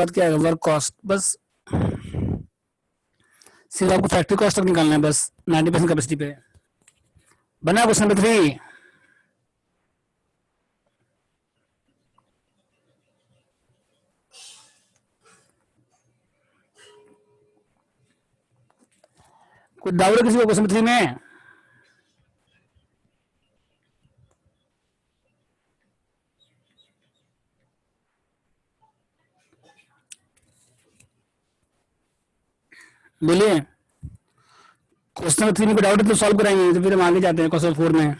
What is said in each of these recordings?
बाद क्या है वर्क कॉस्ट, बस सिर्फ आपको फैक्ट्री कॉस्ट तक निकालना है बस 90% कैपेसिटी पे। बना क्वेश्चन नंबर 3। कोई डाउट है किसी को क्वेश्चन 3 में? बोलिए। क्वेश्चन नंबर 3 में कोई डाउट है तो सॉल्व कराएंगे, तो फिर हम आगे जाते हैं क्वेश्चन 4 में।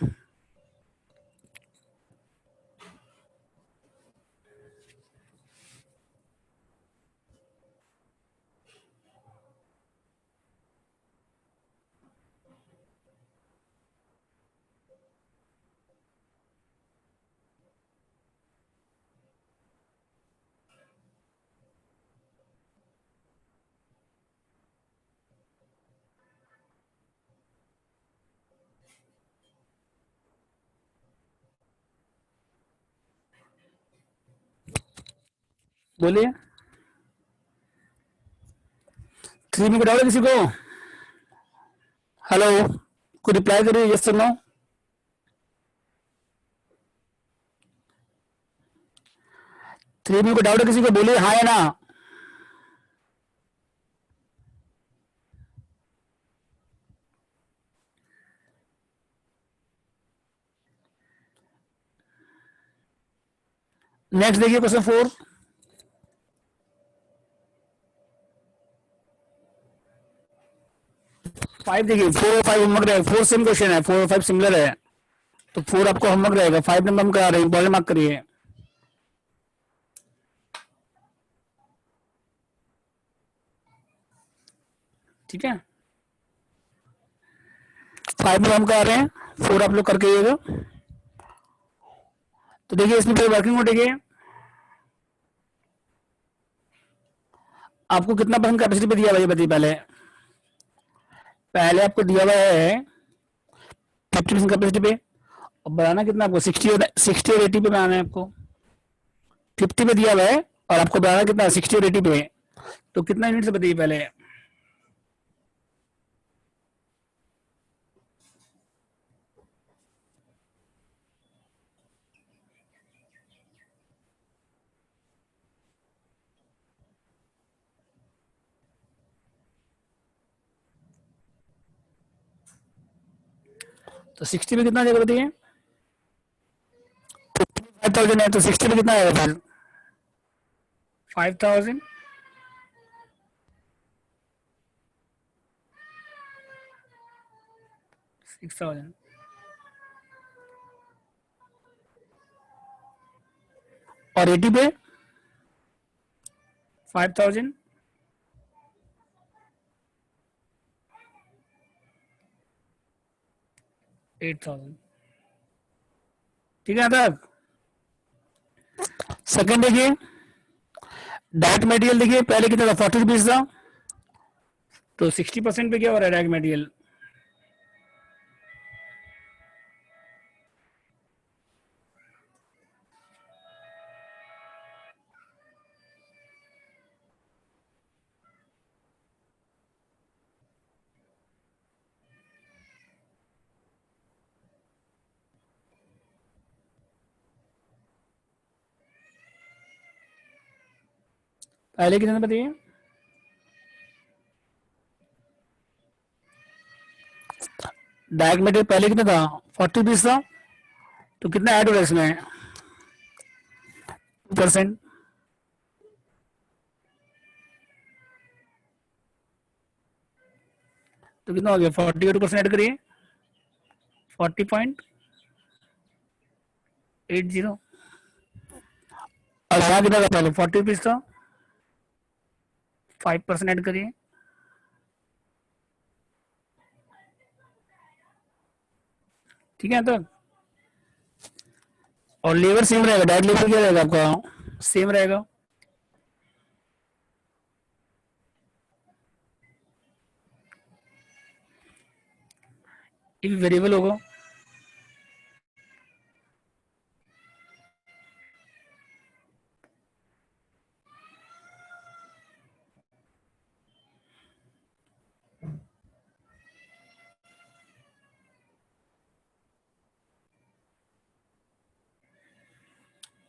बोलिए। 3 में कोई डाउट है किसी को? हेलो, कोई रिप्लाई करिए, यस और नो। थ्री में कोई डाउट है किसी को? बोलिए हाँ या ना। नेक्स्ट देखिए क्वेश्चन 4। फाइव देखिए, 4 और 5 होमवर्क रहेगा। 4 सेम क्वेश्चन है, 4 और 5 सिमिलर है, तो 4 आपको होमवर्क रहेगा। 5 नंबर हम करा रहे हैं, इंपॉर्टेंट मार्क करिए। ठीक है, 5 नंबर हम करा रहे हैं, 4 आप लोग करके आइएगा। तो देखिए इसमें कोई वर्किंग नोट देखिए, आपको कितना परसेंट कैपेसिटी पे दिया हुआ है बताइए। पहले पहले आपको दिया हुआ है 50% कैपेसिटी पे, और बनाना कितना आपको 60 और 80 पे बनाना है आपको। 50 पे दिया हुआ है और आपको बनाना कितना 60 और 80 पे, तो कितना यूनिट से बताइए पहले। तो 60 पे कितना जाएगा बताइए। 5000 है तो 60 पे कितना आएगा फिर 5000, 6000 और 80 पे 5000, 8000। ठीक है तक। सेकंड देखिए, डायरेक्ट मटेरियल देखिए, पहले कितना था 40 रुपीज था, तो 60% पे क्या हो रहा है डायरेक्ट मटेरियल। पहले कितना बताइए, डायरेक्ट मटेरियल पहले कितना था 40 रुपीज था, तो कितना ऐड हो रहा है इसमें 2%, तो कितना हो गया 40 का 2% ऐड करिए 40.80। और यहाँ कितना था पहले 40 रुपीज था, 5% ऐड करिए। ठीक है, तो और लेबर सेम रहेगा, डायरेक्ट लेबर क्या रहेगा आपका सेम रहेगा। ये भी वेरिएबल होगा।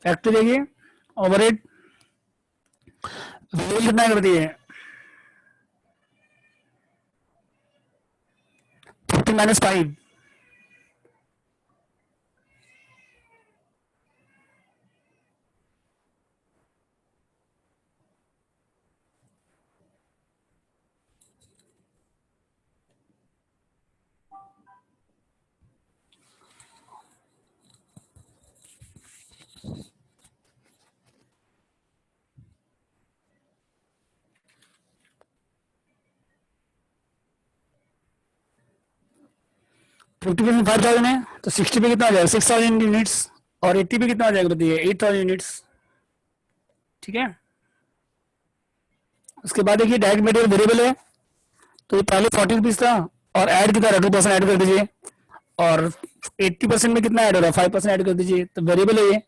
फैक्ट्री देखिए, ओवरहेड वेरिएबल कितना है बताइए, 50 - 5। फिफ्टी परसेंट 5,000 है तो 60 पे कितना आ जाएगा, 6,000 यूनिट्स। और 80 पे कितना आ जाएगा बताइए, 8,000 यूनिट्स। ठीक है, उसके बाद देखिए डायरेक्ट मटेरियल वेरिएबल है, तो ये पहले 40 रुपीज था, और ऐड कितना 2% ऐड कर दीजिए, और 80% में कितना ऐड हो रहा है, 5% ऐड कर दीजिए, तो वेरिएबल है ये।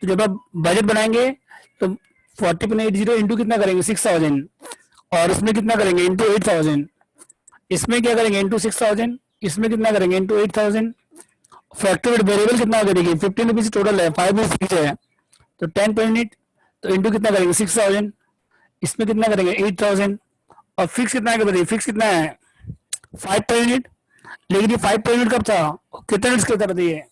तो जब आप बजट बनाएंगे तो 40.80 इंटू कितना करेंगे, 6,000, और इसमें कितना करेंगे, इंटू 8,000, इसमें क्या करेंगे, इंटू 6,000, इसमें कितना करेंगे, इंटू 8,000। फैक्टर वेरिएबल कितना हो गया देखिए, 15 रुपीज टोटल है, 5 रुपीज है, तो 10 पर यूनिट, तो इंटू कितना करेंगे, 6,000, इसमें कितना करेंगे, 8,000, और फिक्स कितना है बताइए, फिक्स कितना है, 5 पर यूनिट। लेकिन ये 5 पर यूनिट कब था, कितने यूनिट्स का था बताइए,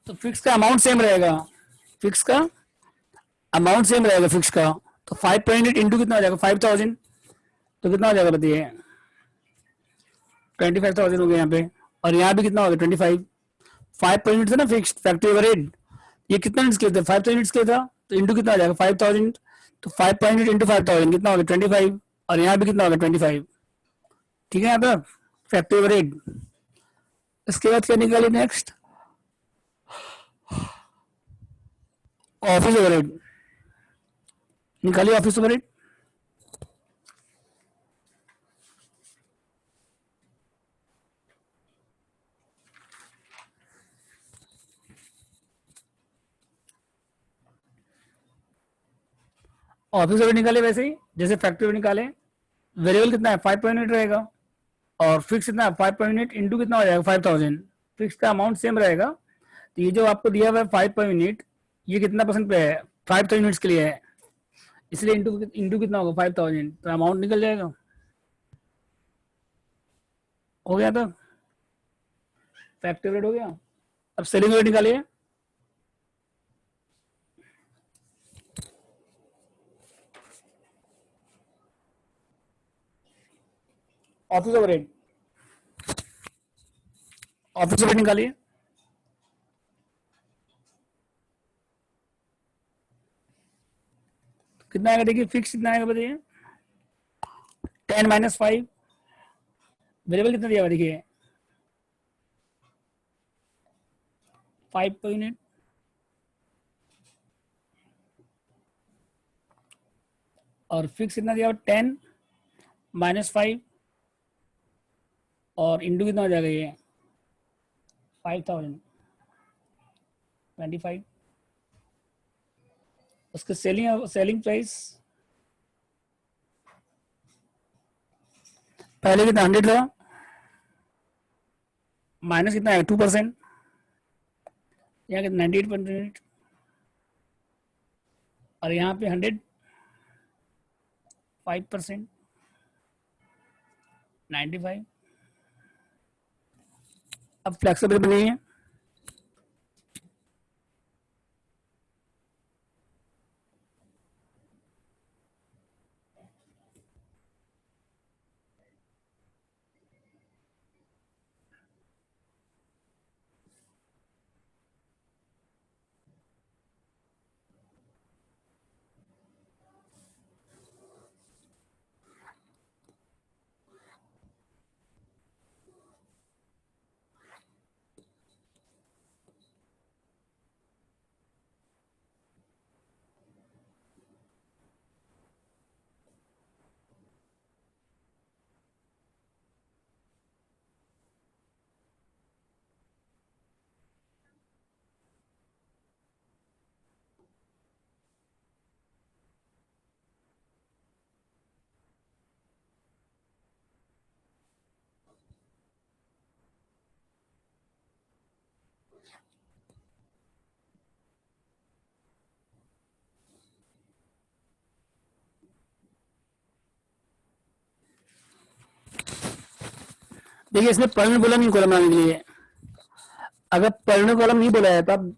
तो फिक्स का अमाउंट सेम रहेगा, फिक्स का अमाउंट सेम रहेगा फिक्स का। तो 5 पर यूनिट इंटू कितना हो जाएगा, 5,000, तो कितना हो जाएगा बताइए, 25,000 हो गया यहाँ पे, और यहाँ पे कितना हो गया, 25। 5 पर यूनिट था ना फिक्स फैक्ट्री ओवरहेड, ये कितना यूनिट्स के थे, 5,000 यूनिट्स के था, तो इंटू कितना आ जाएगा, 5,000, तो 5 पर यूनिट इंटू 5,000 कितना हो गया, 25, और यहाँ पे कितना होगा, 25। ठीक है, यहाँ पे फैक्ट्री ओवरहेड। इसके बाद क्या निकालिए नेक्स्ट, ऑफिस ओवरहेड, निकालिए ऑफिस ओवरहेड। ऑफिस ओवरहेड निकाले वैसे ही जैसे फैक्ट्री ओवरहेड निकाले, वेरिएबल कितना है, 5 पर यूनिट रहेगा, और फिक्स कितना है, 5 पर यूनिट इंटू कितना हो जाएगा, 5,000। फिक्स का अमाउंट सेम रहेगा, तो ये जो आपको दिया हुआ है 5 पर यूनिट, ये कितना परसेंट पे है, 5,000 यूनिट्स के लिए है, इसलिए इंटू इंटू कितना होगा, 5,000, तो अमाउंट निकल जाएगा। हो गया था, फैक्ट्री रेट हो गया। अब सेलिंग रेट निकालिए, ऑफिस ओवरहेड, ऑफिस ओवरहेड निकालिए, कितना आएगा देखिए, फिक्स कितना आएगा बताइए, 10 - 5, वेरिएबल कितना दिया हुआ देखिए, 5 पर यूनिट, और फिक्स कितना दिया हुआ, 10 - 5, और इंटू कितना हो जाएगा ये, 5,000, 25। उसका सेलिंग सेलिंग प्राइस पहले कितना 100 था, माइनस कितना है, 2%, यहाँ कितना 98%, और यहाँ पे 105%, 95। अब फ्लेक्सिबल बनी है, देखिए इसमें पर यूनिट बोला नहीं कॉलम बनाने के लिए, अगर पर यूनिट कॉलम नहीं बोला है तो आप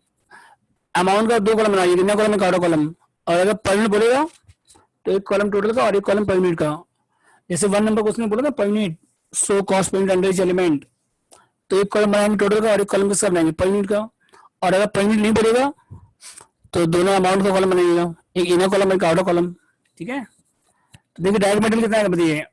अमाउंट का 2 कॉलम बनाइए, कितना कॉलम है, काउंटर कॉलम। और अगर पर यूनिट बोलेगा तो एक कॉलम टोटल का और एक कॉलम पर यूनिट का। जैसे 1 नंबर क्वेश्चन में बोला ना per unit, so cost per unit under etch element, तो एक कॉलम बनाएंगे टोटल का और एक कॉलम किसका बनाएंगे, पर यूनिट का। और अगर पर यूनिट नहीं बोलेगा तो दोनों अमाउंट का कॉलम बनाइएगा, एक इनर कॉलम एक आउटर कॉलम। ठीक है, तो देखिए डायरेक्ट मटेरियल कितना है बताइए।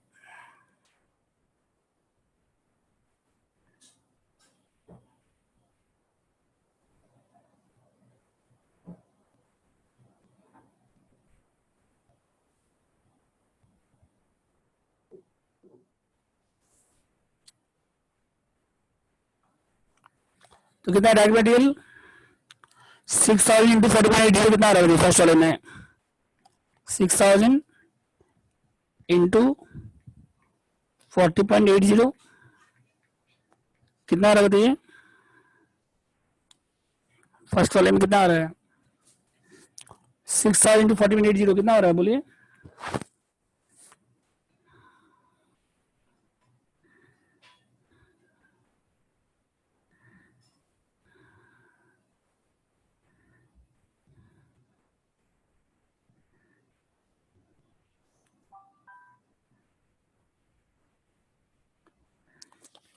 तो कितना डायरेक्ट मटेरियल 6000 इंटू 40.80 कितना आ रहा है फर्स्ट वाले में, 6000 इंटू 40.80 कितना आ रहा है बताइए, फर्स्ट वाले में कितना आ रहा है, 6000 इंटू 40.80 कितना आ रहा है बोलिए।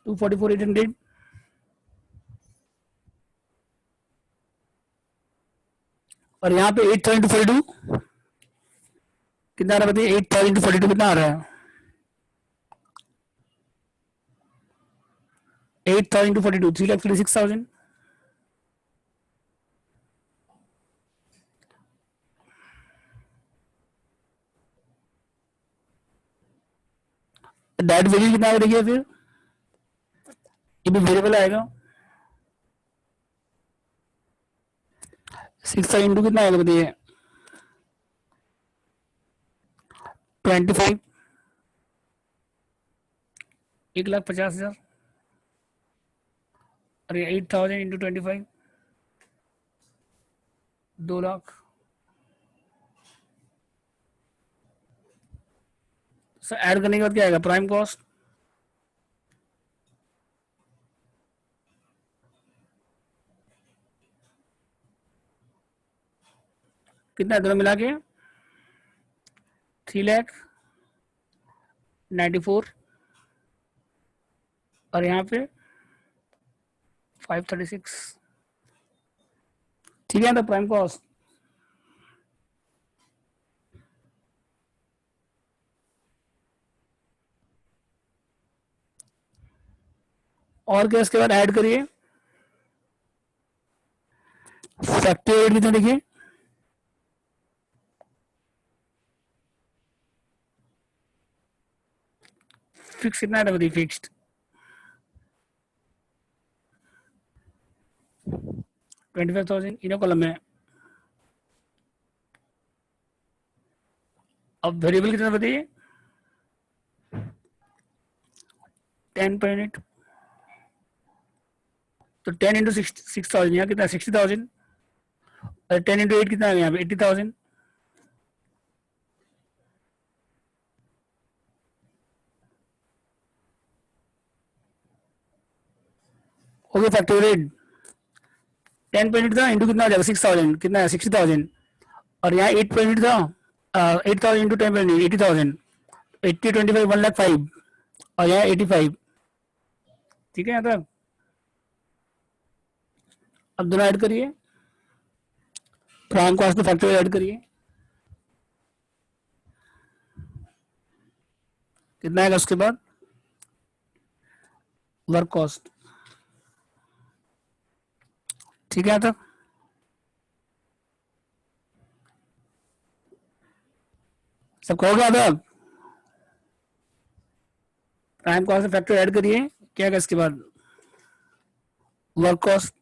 टू 44,800 और यहाँ पे 8000 इंटू 42 कितना आ रहा है बताइए, 8000 इंटू 42 कितना आ रहा है, 8000 इंटू 42 3,56,000। डायरेक्ट वैल्यू कितना आएगा देखिए, फिर ये भी वेरिएबल आएगा, 6000 इंटू कितना आएगा बताइए, 25, 1,50,000 और ये 8000 इंटू 25 2,00,000। सर ऐड करने के बाद क्या आएगा, प्राइम कॉस्ट कितना है दोनों मिला के, 3,94,000 और यहाँ पे 536। ठीक है, तो प्राइम कॉस्ट और क्या इसके बाद ऐड करिए, फैक्ट्री रेट कितना देखिए, फिक्स कितना है बताइए, फिक्स्ड 25,000 इन्हें कॉलम में। अब वेरिएबल कितना बताइए, 10 पर यूनिट, तो 10 इंटू 6,000 यहाँ कितना 60,000 और 10 इंटू 8 कितना है यहाँ पे 80,000। हो गया फैक्ट्री रेट, 10 पर यूनिट था इंटू कितना आ जाएगा 6,000 कितना है 60,000 और यहाँ 8 पर यूनिट था 8,000 इंटू 10 पर यूनिट 80,000, 80 25 1,05,000 और यहाँ 85। ठीक है, यहाँ तक। अब दोनों ऐड करिए, प्राइम कॉस्ट में फैक्ट्री ऐड करिए, कितना आएगा उसके बाद, वर्क कॉस्ट। ठीक है, यहाँ तक सबको हो गया था। प्राइम कॉस्ट में फैक्टर ऐड करिए, क्या है इसके बाद, वर्क कॉस्ट।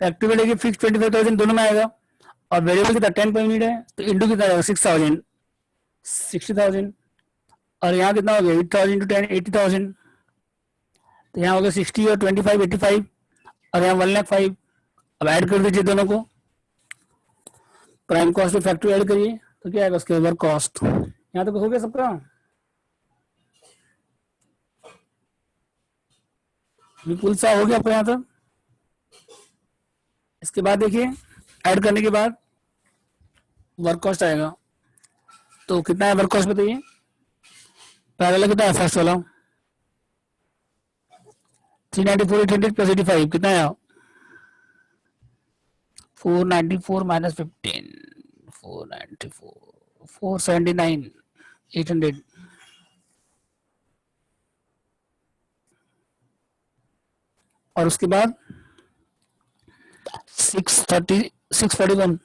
फैक्ट्री में देखिए फिक्स 25,000 दोनों में आएगा, और वेरिएबल कितना 10 पर यूनिट है, तो इंटू कितना आएगा 6,000, 60,000, और यहाँ कितना हो गया 8,000 इंटू 10 80,000, तो यहाँ हो गया 60 और 25 85, और यहाँ 1,05,000। अब ऐड कर दीजिए दोनों को, प्राइम कॉस्ट और फैक्ट्री ऐड करिए, तो क्या आएगा उसके वर्क कॉस्ट। यहाँ तक तो हो गया सबका, बिल्कुल सा हो गया आपका यहाँ तक। इसके बाद देखिए ऐड करने के बाद वर्क कॉस्ट आएगा, तो कितना है वर्क कॉस्ट बताइए, पहला कितना है फर्स्ट वाला 394 800 प्लस 85 कितना है 494 माइनस 15 494 479 800, और उसके बाद 630 641,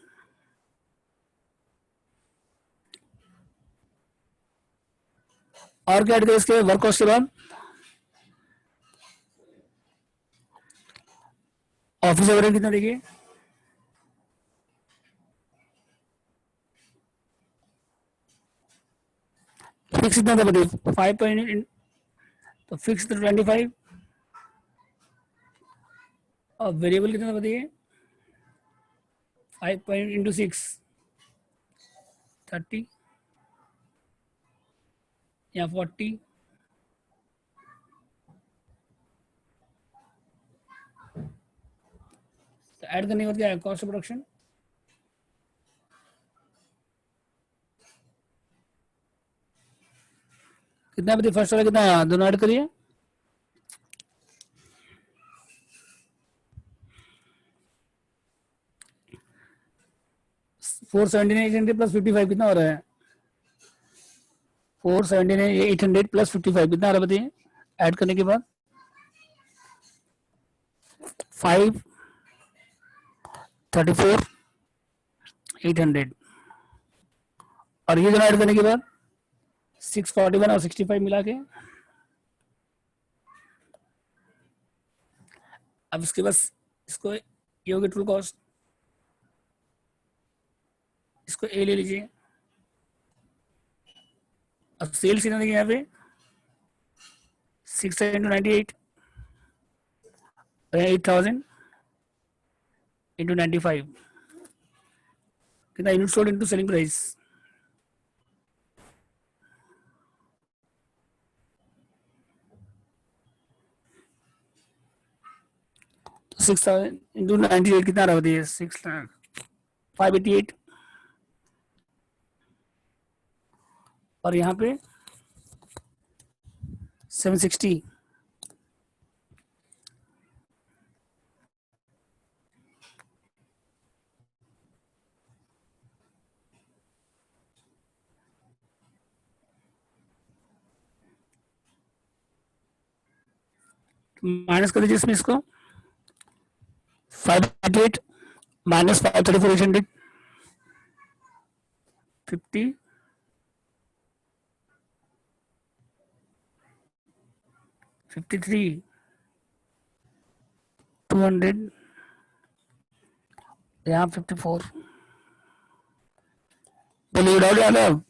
और क्या ऐड करें इसके वर्क कॉस्ट के बाद, ऑफिस ओवरहेड कितना देखिए फिक्स कितना था बताइए 5 तो फिक्स तो 25, और वेरिएबल कितना था बताइए 5 पॉइंट इंटू 6 30 या 40, तो ऐड करने के बाद क्या है कॉस्ट ऑफ प्रोडक्शन कितना बताइए, फर्स्ट वाला कितना है दोनों ऐड करिए 479 800 प्लस 55 कितना हो रहा है 479 800 प्लस 55 कितना आ रहा है बताइए, ऐड करने के बाद 5 34 800, और ये दोनों ऐड करने के बाद 641 और 65 मिला के, अब उसके बाद इसको ये हो गया टोटल कॉस्ट, इसको ए ले लीजिए, अब सेल्स कितना देखिए यहाँ पे 6 इंटू 98 8,000 इंटू 95 कितना unit sold into selling price, तो 6,000 इंटू 98 कितना रहा बताइए 588, और यहाँ पे 760, माइनस कर दीजिए इसमें इसको 588 माइनस 534 800 50 53 200, यहाँ 54, बोलिए डाउट याद है अब?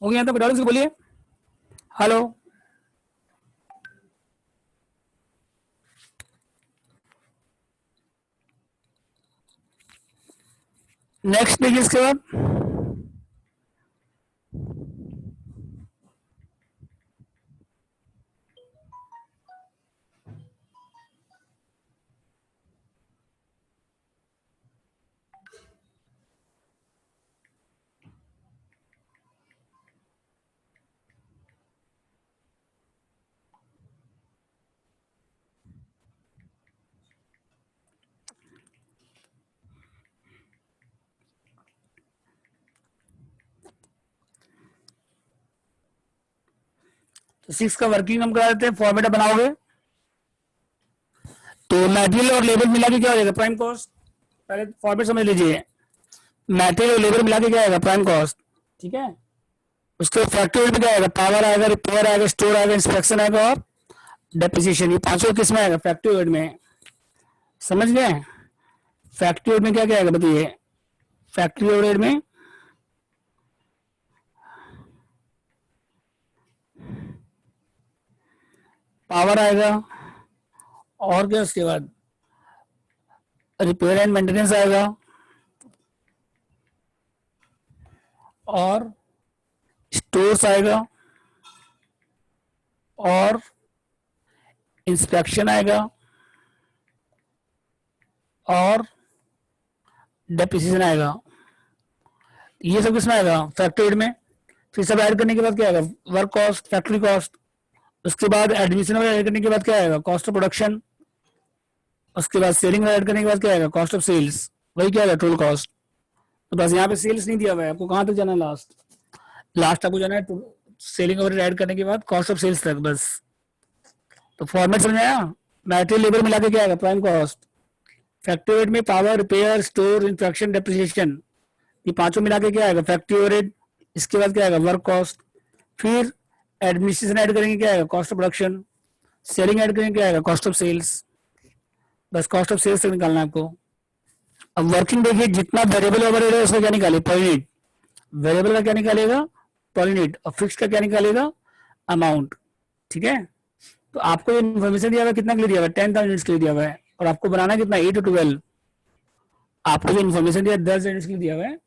हो गया तो डाउट बोलिए हेलो। नेक्स्ट देखिए इसके बाद तो 6 का वर्किंग हम करा देते हैं, फॉर्मेट बनाओगे तो मटेरियल और लेबर मिला के क्या हो जाएगा, प्राइम कॉस्ट। पहले फॉर्मेट समझ लीजिए, मटेरियल और लेबर मिला के क्या आएगा, प्राइम कॉस्ट, ठीक है। उसके फैक्ट्री में क्या आएगा, पावर आएगा, रिपेयर आएगा, स्टोर आएगा, इंस्पेक्शन आएगा और डेप्रिसिएशन। ये पांचों किस में आएगा, फैक्ट्री ओवरहेड में। समझ गए, फैक्ट्री ओवरहेड में क्या क्या आएगा बताइए, फैक्ट्री ओवरहेड में पावर आएगा और क्या, उसके बाद रिपेयर एंड मेंटेनेंस आएगा और स्टोर्स आएगा और इंस्पेक्शन आएगा और डेप्रिसिएशन आएगा। ये सब किसमें आएगा, फैक्ट्री में। फिर सब ऐड करने के बाद क्या आएगा, वर्क कॉस्ट, फैक्ट्री कॉस्ट। उसके बाद एडमिशन ऐड करने के बाद क्या आएगा, कॉस्ट ऑफ प्रोडक्शन। उसके बाद सेलिंग ऐड करने के बाद क्या आएगा, कॉस्ट ऑफ सेल्स, वही क्या आएगा, टोटल कॉस्ट। तो बस यहाँ पे सेल्स नहीं दिया हुआ है आपको, कहाँ तक जाना है, लास्ट आपको जाना है सेलिंग ओवरहेड ऐड करने के बाद कॉस्ट ऑफ सेल्स तक, बस। तो फॉर्मेट समझ आया, मटेरियल लेबर मिला के क्या आएगा, प्राइम कॉस्ट। फैक्ट्री ओवरहेड में power, repair, store, inspection, depreciation, ये पांचों मिला के क्या आएगा, फैक्ट्री ओवरहेड। इसके बाद क्या आएगा, वर्क कॉस्ट। फिर एडमिनिस्ट्रेशन ऐड करेंगे, क्या आएगा, cost of production. Selling add करेंगे, क्या आएगा, कॉस्ट ऑफ सेल्स। बस कॉस्ट ऑफ सेल्स तक निकालना है आपको। अब वर्किंग देखिए, जितना वेरिएबल ओवरहेड है उसका क्या निकाले, पर यूनिट। वेरिएबल का क्या निकालेगा, पर यूनिट, और फिक्स का क्या निकालेगा, अमाउंट, ठीक है। तो आपको ये इन्फॉर्मेशन दिया हुआ है, कितना के लिए दिया हुआ है, 10,000 यूनिट्स के लिए दिया हुआ है, और आपको बनाना कितना, 8 to 12। आपको जो इन्फॉर्मेशन दिया 10 यूनिट्स के लिए दिया हुआ है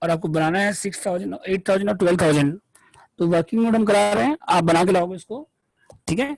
और आपको बनाना है 6,000, 8,000 और 12,000। तो वर्किंग नोट हम करा रहे हैं, आप बना के लाओगे इसको, ठीक है।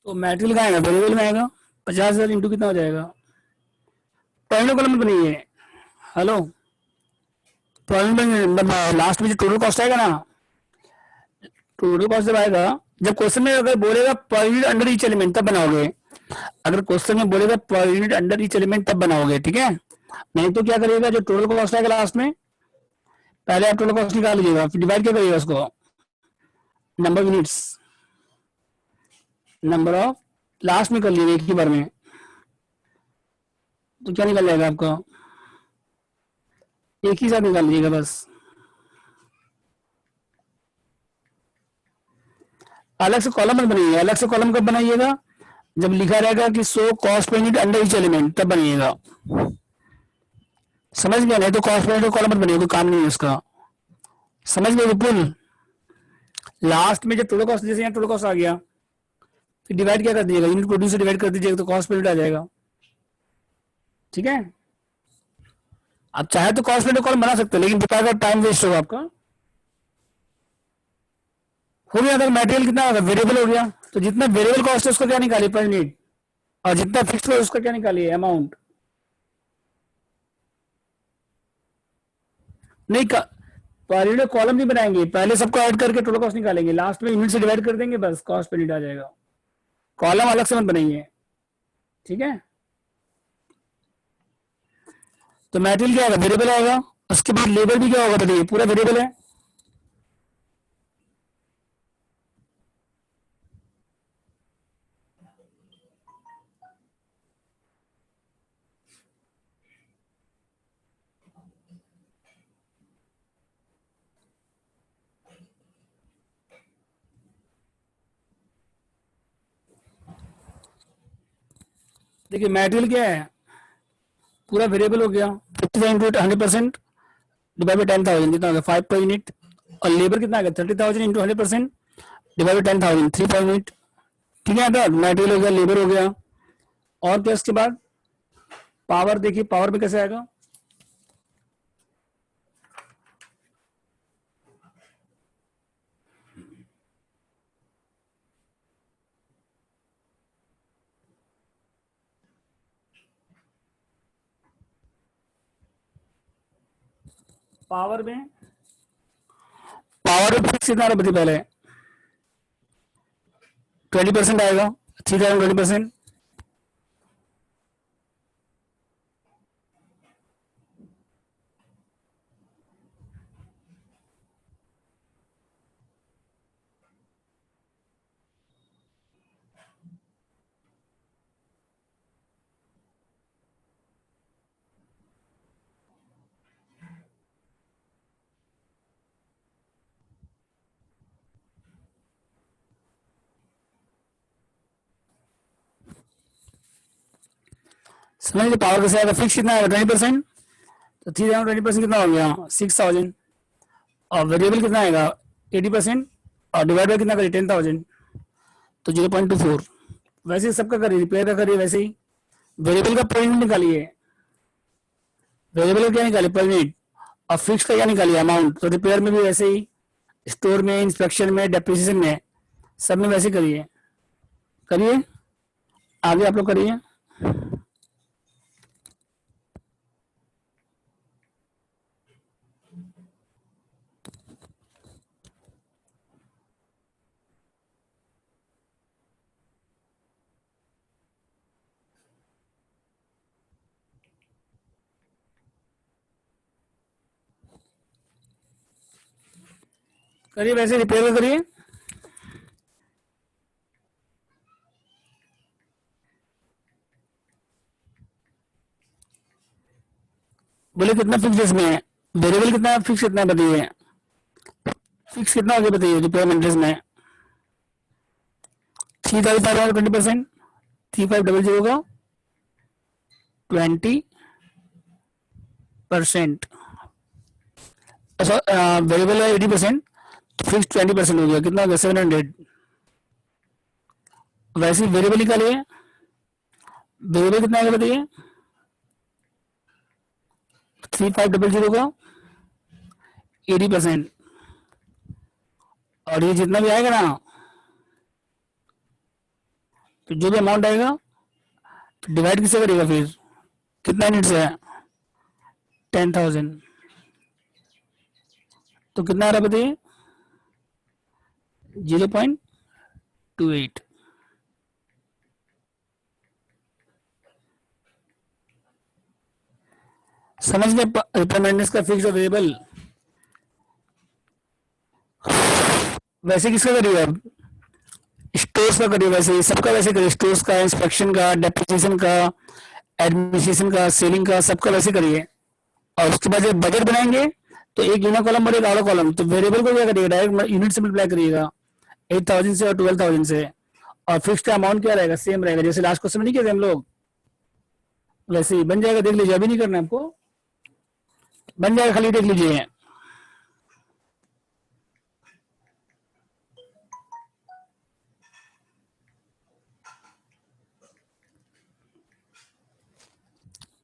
तो मटेरियल का आएगा, वेरिएबल में आएगा, 50,000 इंटू कितना हो जाएगा, पहले कॉलम में बनाइए, हेलो, लास्ट में जो टोटल कॉस्ट आएगा ना, टोटल कॉस्ट जब आएगा, जब क्वेश्चन में अगर बोलेगा per unit under each element तब बनाओगे। अगर क्वेश्चन में बोलेगा per unit under each element तब बनाओगे, ठीक है। नहीं तो क्या करिएगा, जो टोटल कॉस्ट आएगा लास्ट में, पहले आप टोटल कॉस्ट निकाल लीजिएगा, फिर डिवाइड क्या करिएगा उसको, number of units, number of, last में कर लीजिए एक ही बार में, तो क्या निकल जाएगा आपका, एक ही साथ निकाल लीजिएगा बस। अलग से कॉलम मत बनाइए, अलग से कॉलम कब बनाइएगा, जब लिखा रहेगा कि so cost per unit under each element, तब बनाइएगा, समझ गया। नहीं तो कॉस्ट पर यूनिट कॉलम मत बनाइए, कोई काम नहीं है उसका, समझ गए विपुल। लास्ट में जब टोटल कॉस्ट, जैसे यहाँ टोटल कॉस्ट आ गया, फिर डिवाइड क्या कर दीजिएगा, यूनिट प्रोड्यूस से डिवाइड कर दीजिएगा, तो कॉस्ट पर यूनिट आ जाएगा, ठीक है। आप चाहे तो कॉस्ट पर कॉलम बना सकते हो, लेकिन बताएगा टाइम वेस्ट होगा आपका। हो गया, अगर मटेरियल कितना होगा, वेरिएबल हो गया, तो जितना वेरिएबल कॉस्ट है उसका क्या निकालिए, पर यूनिट, और जितना फिक्स है उसका क्या निकालिए, अमाउंट। नहीं, पर यूनिट कॉलम नहीं बनाएंगे, पहले सबको ऐड करके टोटल कॉस्ट निकालेंगे, लास्ट में यूनिट से डिवाइड कर देंगे, बस कॉस्ट पर यूनिट आ जाएगा। कॉलम अलग से मत बनाएंगे, ठीक है। तो मटेरियल क्या होगा, वेरिएबल आएगा। उसके बाद लेबर भी क्या होगा बताइए, पूरा वेरिएबल है। देखिए मटेरियल क्या है, पूरा वेरिएबल हो गया, 50 इंटू 100% डिवाइड बाई 10,000 कितना हो गया, 5 पर यूनिट। और लेबर कितना आ गया, 30,000 into 100% divide by 10,000, 3 per unit. ठीक है ना, मटेरियल हो गया, लेबर हो गया, और क्या इसके बाद पावर। देखिए पावर में कैसे आएगा, पावर में, पावर में फिक्स कितना बताइए पहले, 20% आएगा, ठीक है 20%। समझ लीजिए पावर कैसे आएगा, फिक्स कितना आएगा 20%, तो 3,000 20% कितना हो गया 6,000, और वेरिएबल कितना आएगा 80%, और डिवाइड बाय कितना करिए 10,000, तो 0.24। वैसे ही सबका करिए, रिपेयर का करिए वैसे ही। वेरिएबल का पर यूनिट निकालिए, वेरिएबल का क्या निकालिए पर यूनिट, और फिक्स का क्या निकालिए अमाउंट। तो रिपेयर में भी वैसे ही, स्टोर में, इंस्पेक्शन में, डेप्रिसिएशन में, सब में वैसे करिए। करिए आगे आप लोग करिए। करिए वैसे रिपेयर का करिए। बोले कितना फिक्स इसमें है, वेरिएबल कितना है, फिक्स कितना है बताइए, फिक्स कितना हो गया बताइए रिपेयर मेंटेनेंस में, 3,500 20%, 3,500 का 20%। अच्छा वेरिएबल है 80%, तो फिक्स 20% हो गया, कितना हो गया 700। वैसे वेरिएबल निकालिए, वेरिएबल कितना आएगा बताइए, 3,500 का 80%, और ये जितना भी आएगा ना, तो जो भी अमाउंट आएगा तो डिवाइड किससे करेगा फिर, कितना यूनिट से है 10,000, तो कितना आ रहा है बताइए 0.28। समझ गए रिपेयर का फिक्स और वेरिएबल। वैसे किसका करिए अब, स्टोर्स का करिए, वैसे सबका वैसे करिए, स्टोर्स का, इंस्पेक्शन का, डेप्रिसिएशन का, एडमिनिस्ट्रेशन का, सेलिंग का, सबका वैसे करिए। और उसके बाद जब बजट बनाएंगे तो एक यूनिट कॉलम और एक आउटर कॉलम, तो वेरिएबल को क्या करिएगा डायरेक्ट यूनिट से मल्टीप्लाई करिएगा 8,000 से और 12,000 से, और फिक्स का अमाउंट क्या रहेगा सेम रहेगा, जैसे लास्ट क्वेश्चन में नहीं किए थे हम लोग, वैसे ही बन जाएगा। देख लीजिए, अभी नहीं करना है आपको, बन जाएगा, खाली देख लीजिए।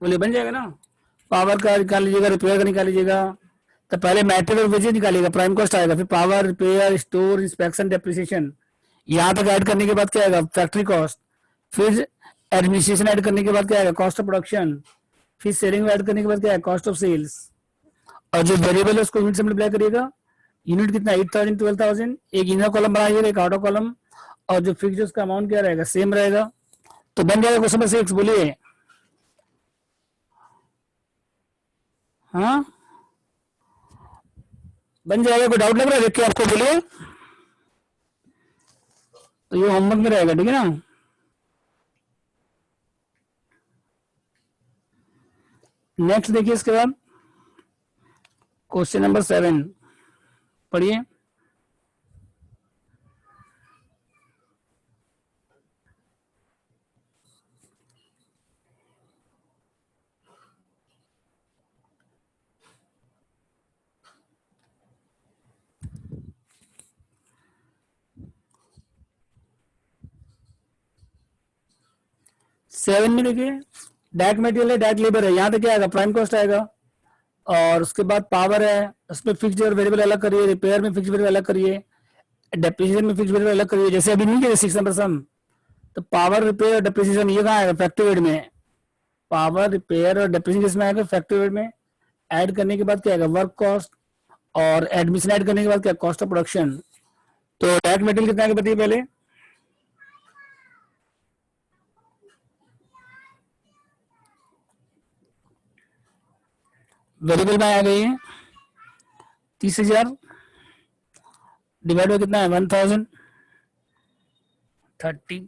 बोलिए बन जाएगा ना, पावर का निकाल लीजिएगा, रिपेयर का निकाल लीजिएगा। तो पहले मैटेरियल और वेजेस निकालिएगा, प्राइम कॉस्ट आएगा, फिर power, repair, store, inspection, depreciation, यहाँ तक ऐड करने के बाद क्या आएगा फैक्ट्री कॉस्ट, फिर एडमिनिस्ट्रेशन ऐड करने के बाद क्या आएगा कॉस्ट ऑफ प्रोडक्शन, फिर सेलिंग ऐड करने के बाद क्या है कॉस्ट ऑफ सेल्स, और जो वेरिएबल है उसको यूनिट से मल्टीप्लाई करिएगा। यूनिट कितना 8,000 12,000, एक इनर कॉलम बनाइएगा एक आउटर कॉलम, और जो फिक्स उसका अमाउंट क्या रहेगा सेम रहेगा। तो बन जाएगा क्वेश्चन नंबर 6। बोलिए हाँ बन जाएगा, कोई डाउट लग रहा है देख के आपको, बोलिए। तो ये होमवर्क में रहेगा, ठीक है ना। नेक्स्ट देखिए इसके बाद क्वेश्चन नंबर 7 पढ़िए। 7 में देखिए डायरेक्ट मटेरियल है, डायरेक्ट लेबर है, यहाँ तक क्या आएगा, प्राइम कॉस्ट आएगा। और उसके बाद पावर है, उसमें फिक्स्ड और वेरिएबल अलग करिए, रिपेयर में फिक्स्ड वेरिएबल अलग करिए, डेप्रिसिएशन में फिक्स्ड वेरिएबल अलग करिए। जैसे अभी नहीं किया 6 नंबर सम, तो पावर रिपेयर और डेप्रिसिएशन ये कहाँ आएगा, फैक्ट्री वेट में। पावर रिपेयर और डेप्रिसिएशन किसमें आएगा, फैक्ट्री वेट में। ऐड करने के बाद क्या आएगा, वर्क कॉस्ट, और एडमिशन ऐड करने के बाद क्या, कॉस्ट ऑफ प्रोडक्शन। तो डायरेक्ट मटेरियल कितना आएगा बताइए पहले, वेरिएबल में आ गई है 30,000, डिवाइड बाय कितना है 1030।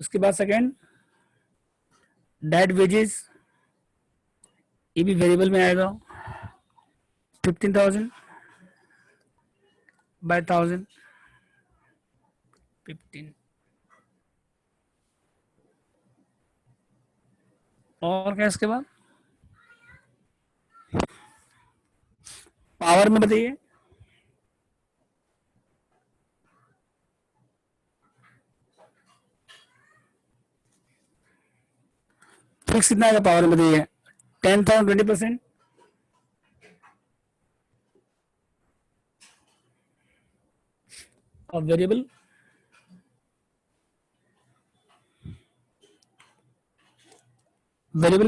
उसके बाद सेकेंड डायरेक्ट वेजेस, ये भी वेरिएबल में आएगा 15,000 बाय 1000, 15। और क्या इसके बाद, पावर में बताइए, फिक्स कितना आएगा पावर में बताइए, 10,000 20%, और वेरिएबल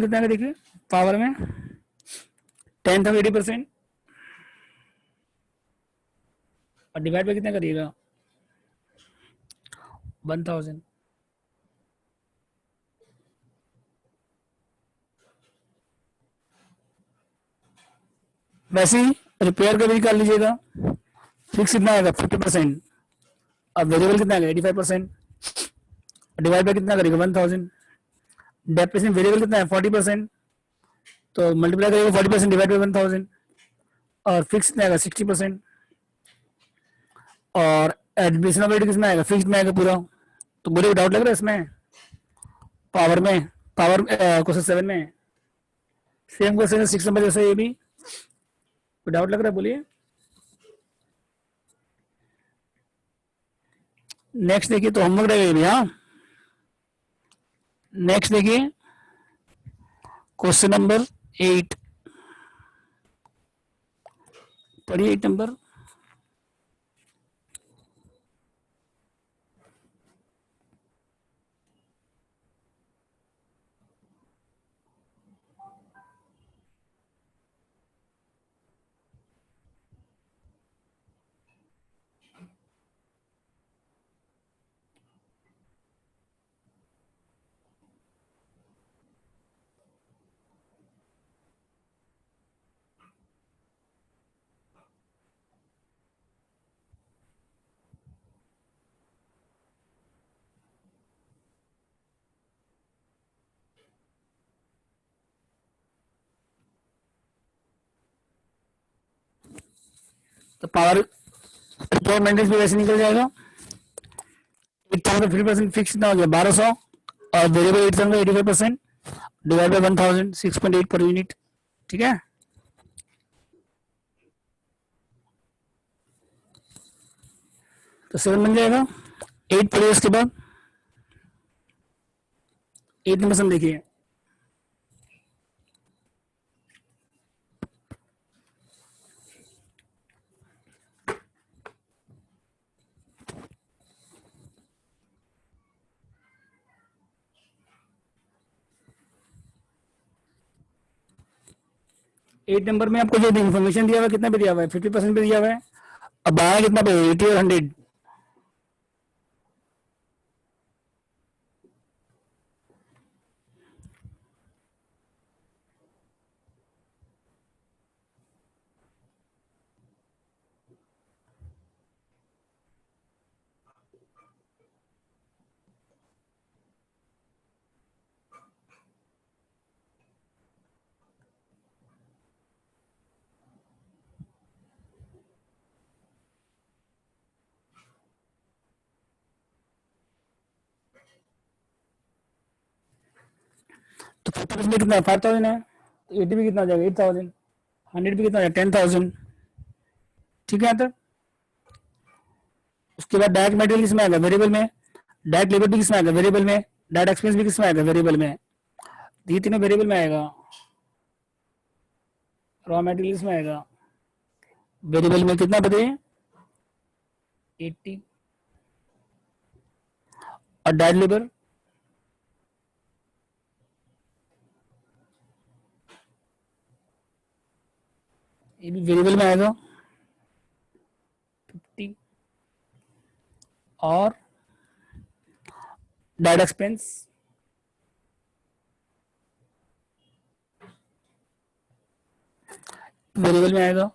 कितना है देखिए पावर में 10,000 80%, और डिवाइड बाय कितना करिएगा 1000। वैसे ही रिपेयर का भी निकाल लीजिएगा, फिक्स कितना आएगा 50%, और वेरिएबल कितना आएगा 85%, डिवाइड बाय कितना करेगा 1000। डेप्रिसिएशन वेरिएबल कितना है 40%, तो मल्टीप्लाई करेगा 40% डिवाइड बाय 1000, और फिक्स कितना आएगा 60%, और एडमिशनबिलिटी किसमें आएगा, फिक्स में आएगा पूरा। तो बोले डाउट लग रहा है इसमें, पावर में, पावर क्वेश्चन 7 में सेम क्वेश्चन 6 नंबर जैसा, ये भी डाउट लग रहा है बोलिए। नेक्स्ट देखिए, तो होमवर्क रहेगा ये भी, हाँ। नेक्स्ट देखिए क्वेश्चन नंबर 8, पढ़िए 8 नंबर। तो पावर रिपोर्ट मेंटेनेंस भी वैसे निकल जाएगा, 8,000 फिक्स कितना हो गया 1200, और variable 8,000 85%, divide by 1000 6.8 per unit, ठीक है। तो 7 बन जाएगा, 8 पढ़िए उसके बाद 8 नंबर सम देखिए। एट नंबर में आपको जो इन्फॉर्मेशन दिया हुआ है कितना पे दिया हुआ है 50% पे दिया हुआ है, अब 12 कितना पे 80 और 100। तो 50% कितना है 5,000 है, तो 80 भी कितना हो जाएगा 8,000, 100 भी कितना हो जाएगा 10,000, ठीक है। तो उसके बाद डायरेक्ट मटेरियल किसमें आएगा वेरिएबल में, डायरेक्ट लेबर भी किसमें आएगा, वेरिएबल में। डायरेक्ट एक्सपेंस भी किसमें आएगा, वेरिएबल में। ये तीनों वेरिएबल में आएगा। रॉ मटेरियल्स में आएगा, वेरिएबल में कितना बताइए, 80। और डायरेक्ट लेबर ये भी वेरिएबल में आएगा, 50। और डायरेक्ट एक्सपेंस वेरिएबल में आएगा,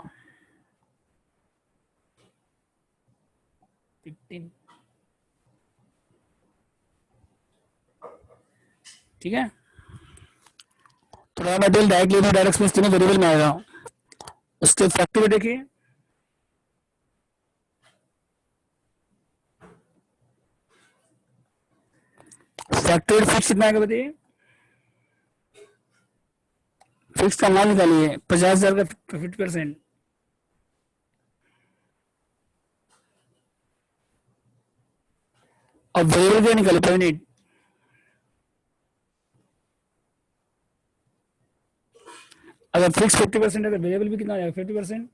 15। ठीक है, तो raw material, direct labour, direct expense तीनों वेरिएबल में आएगा। उसके फैक्टर में देखिए, फैक्टर फिक्स कितना आएगा बताइए, फिक्स का अमाउंट निकालिए, 50,000 का 50%। और वेरिएबल क्या निकाले, 0.8। अगर फिक्स 50% है तो वेरिएबल भी कितना आएगा, 50%।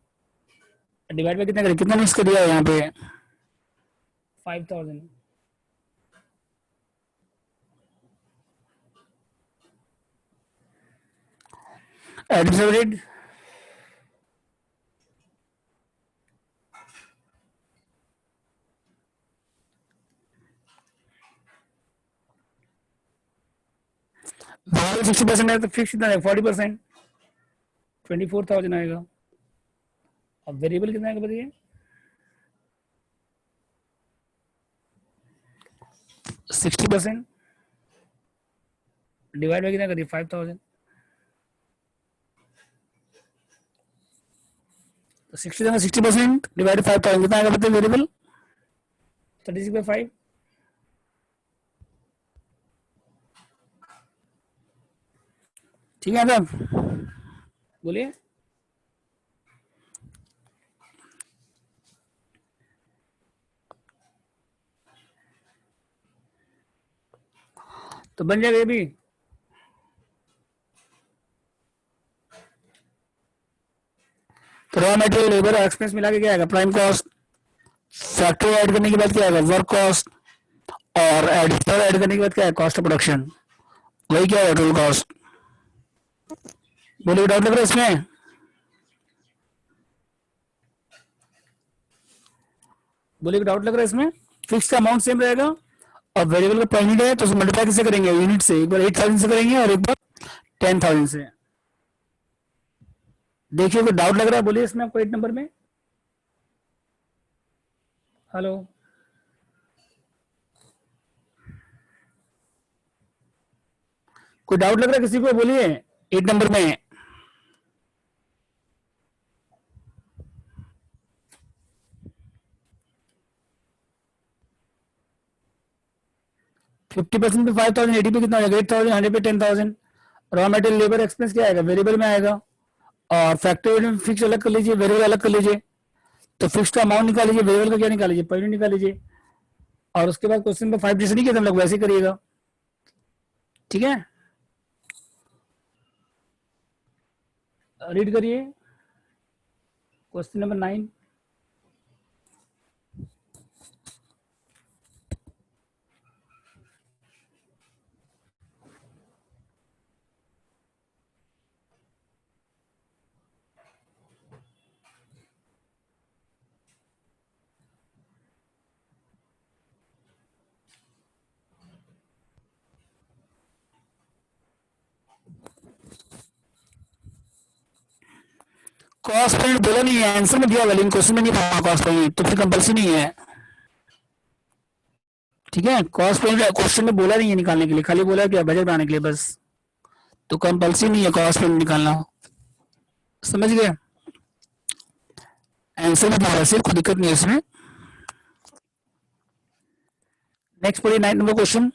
डिवाइड बाय कितना करें, कितना मिक्स कर दिया है यहाँ पे, 5,000। एडमिशन रेट वेरिएबल 60% है तो फिक्स कितना है, 40%, 24,000 आएगा। अब वेरिएबल कितना आएगा बताइए, 60%, डिवाइड बाय कितना करिए, 5,000। तो 60% डिवाइड 5,000 कितना आएगा बताइए वेरिएबल, 36/5। ठीक है साहब, बोलिए। तो बन जाएगा ये भी। तो रॉ मटेरियल, लेबर, एक्सपेंस मिला के क्या आएगा, प्राइम कॉस्ट। फैक्ट्री ऐड करने के बाद क्या आएगा, वर्क कॉस्ट। और एडिशनल ऐड करने के बाद क्या है, कॉस्ट ऑफ प्रोडक्शन। वही क्या है, टोटल कॉस्ट। बोलिए, डाउट लग रहा है इसमें, बोलिए डाउट लग रहा है इसमें। फिक्स का अमाउंट सेम रहेगा और वेरिएबल का पर यूनिट है तो मल्टीप्लाई किससे करेंगे, यूनिट से। एक बार 8,000 से करेंगे और एक बार 10,000 से। देखिए कोई डाउट लग रहा है, बोलिए इसमें आपको 8 नंबर में। हेलो, कोई डाउट लग रहा है किसी को, बोलिए 8 नंबर में। 50% पे 5,000, 80 पे कितना हो जाएगा, 8,000, 100 पे 10,000। रॉ मटेरियल, लेबर, एक्सपेंस क्या आएगा, वेरिएबल में आएगा। और फैक्ट्री में फिक्स अलग कर लीजिए, वेरिएबल अलग कर लीजिए। तो फिक्स का अमाउंट निकाल लीजिए, वेरिएबल का क्या निकाल लीजिए, पर यूनिट निकाल लीजिए। और उसके बाद क्वेश्चन पे 5 डिजिट नहीं किया, हम लोग वैसे करिएगा। ठीक है, रीड करिए क्वेश्चन नंबर 9। कॉस्ट पॉइंट बोला नहीं है, आंसर में दिया हुआ, लेकिन क्वेश्चन में नहीं था कॉस्ट पॉइंट, तो फिर कंपल्सरी नहीं है। ठीक है, कॉस्ट पॉइंट क्वेश्चन में बोला नहीं है निकालने के लिए, खाली बोला क्या, बजट बनाने के लिए बस। तो कंपल्सरी नहीं है कॉस्ट पॉइंट निकालना, समझ गए। आंसर में दिया सिर्फ, कोई दिक्कत नहीं है इसमें। नेक्स्ट पढ़िए 9 नंबर क्वेश्चन।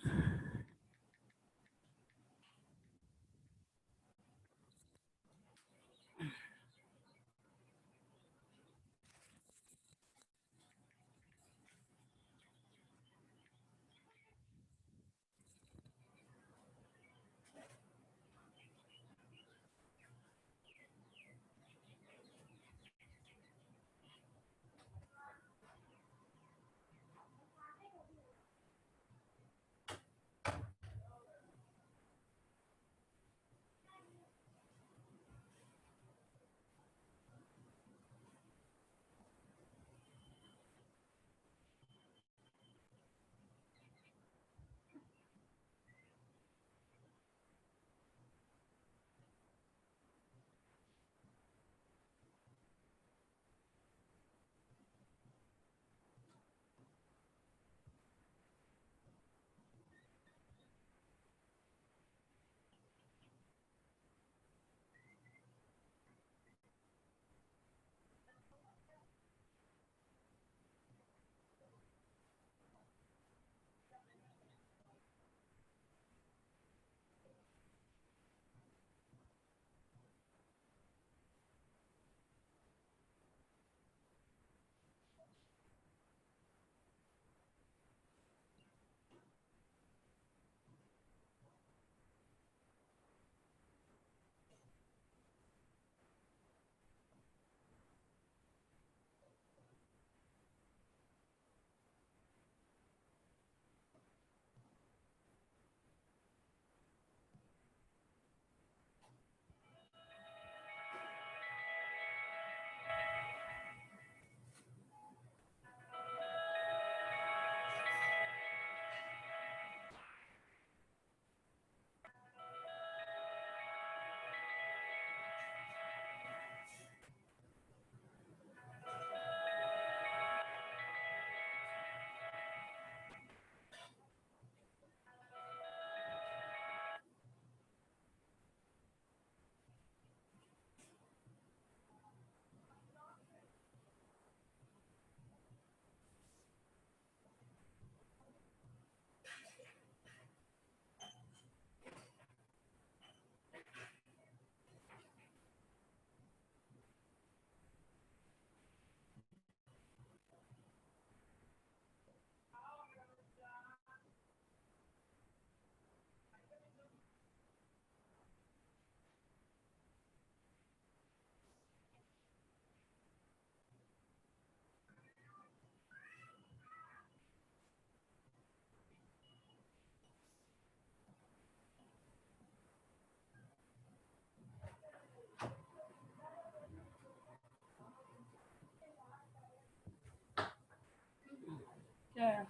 क्या है?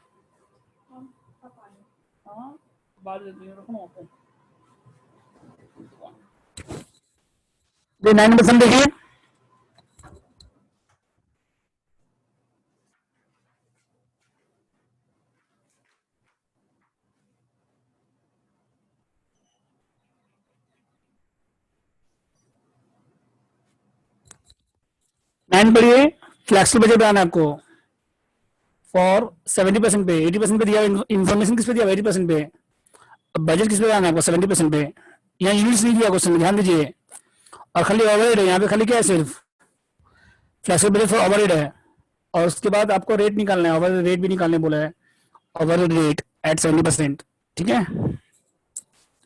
हाँ बाद में रखो ना आपको। 9% देखिए, नाइन पढ़िए। फ्लेक्सिबल बजट बनाना है आपको फॉर 70% पे, 80% पे दिया। इन्फॉर्मेशन किस पे दिया? 80% पे। अब बजट किस पे बनाना है आपको? 70% पे। यहाँ यूनिट्स नहीं दिया क्वेश्चन में, ध्यान दीजिए। और खाली ओवरहेड है यहाँ पे, खाली क्या है? सिर्फ फ्लेक्सिबल बजट फॉर ओवरहेड है। और उसके बाद आपको रेट निकालना है, ओवर रेट भी निकालने बोला है। Over rate at 70%। ठीक है,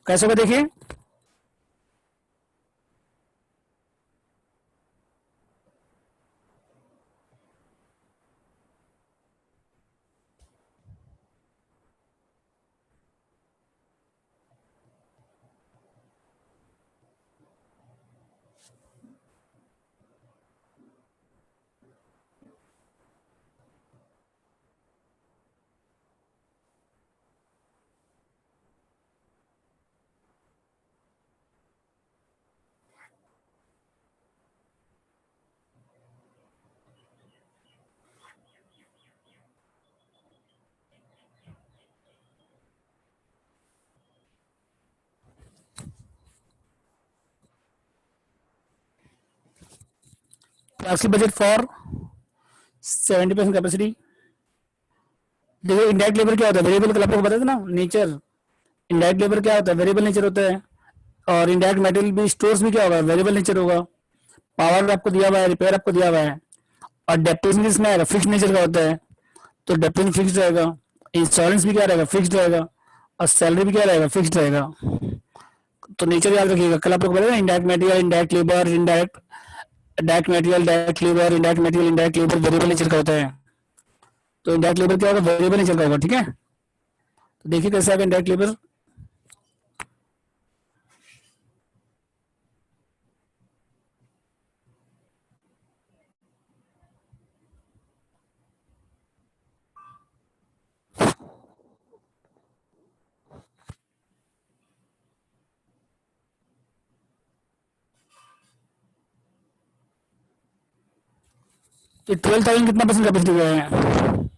कैसे होगा देखिए। Flexible budget for 70% capacity. देखो इंडायरेक्ट लेबर क्या होता है? वेरिएबल, कल आपको बताया था ना नेचर। इंडायरेक्ट लेबर क्या होता है? वेरिएबल नेचर होता है। और इंडायरेक्ट मटेरियल भी, स्टोर्स भी क्या होगा? वेरिएबल नेचर होगा। पावर आपको दिया हुआ है, रिपेयर आपको दिया हुआ है। और डेप्रिसिएशन किसमें आएगा? फिक्स नेचर का होता है, तो डेप्रिसिएशन फिक्स रहेगा। इंश्योरेंस भी क्या रहेगा? फिक्स रहेगा। और सैलरी भी क्या रहेगा? फिक्स रहेगा। तो नेचर याद रखिएगा, कल आपको बताया indirect material, indirect labour, indirect direct material, direct labour, indirect material, indirect labour variable nature का होता है। तो इंडायरेक्ट लेबर क्या होगा? वेरिएबल नेचर का होगा। ठीक है, तो देखिए कैसे आएगा इंडायरेक्ट लेबर। तो 12,000 कितना परसेंट कैपेसिटी का है?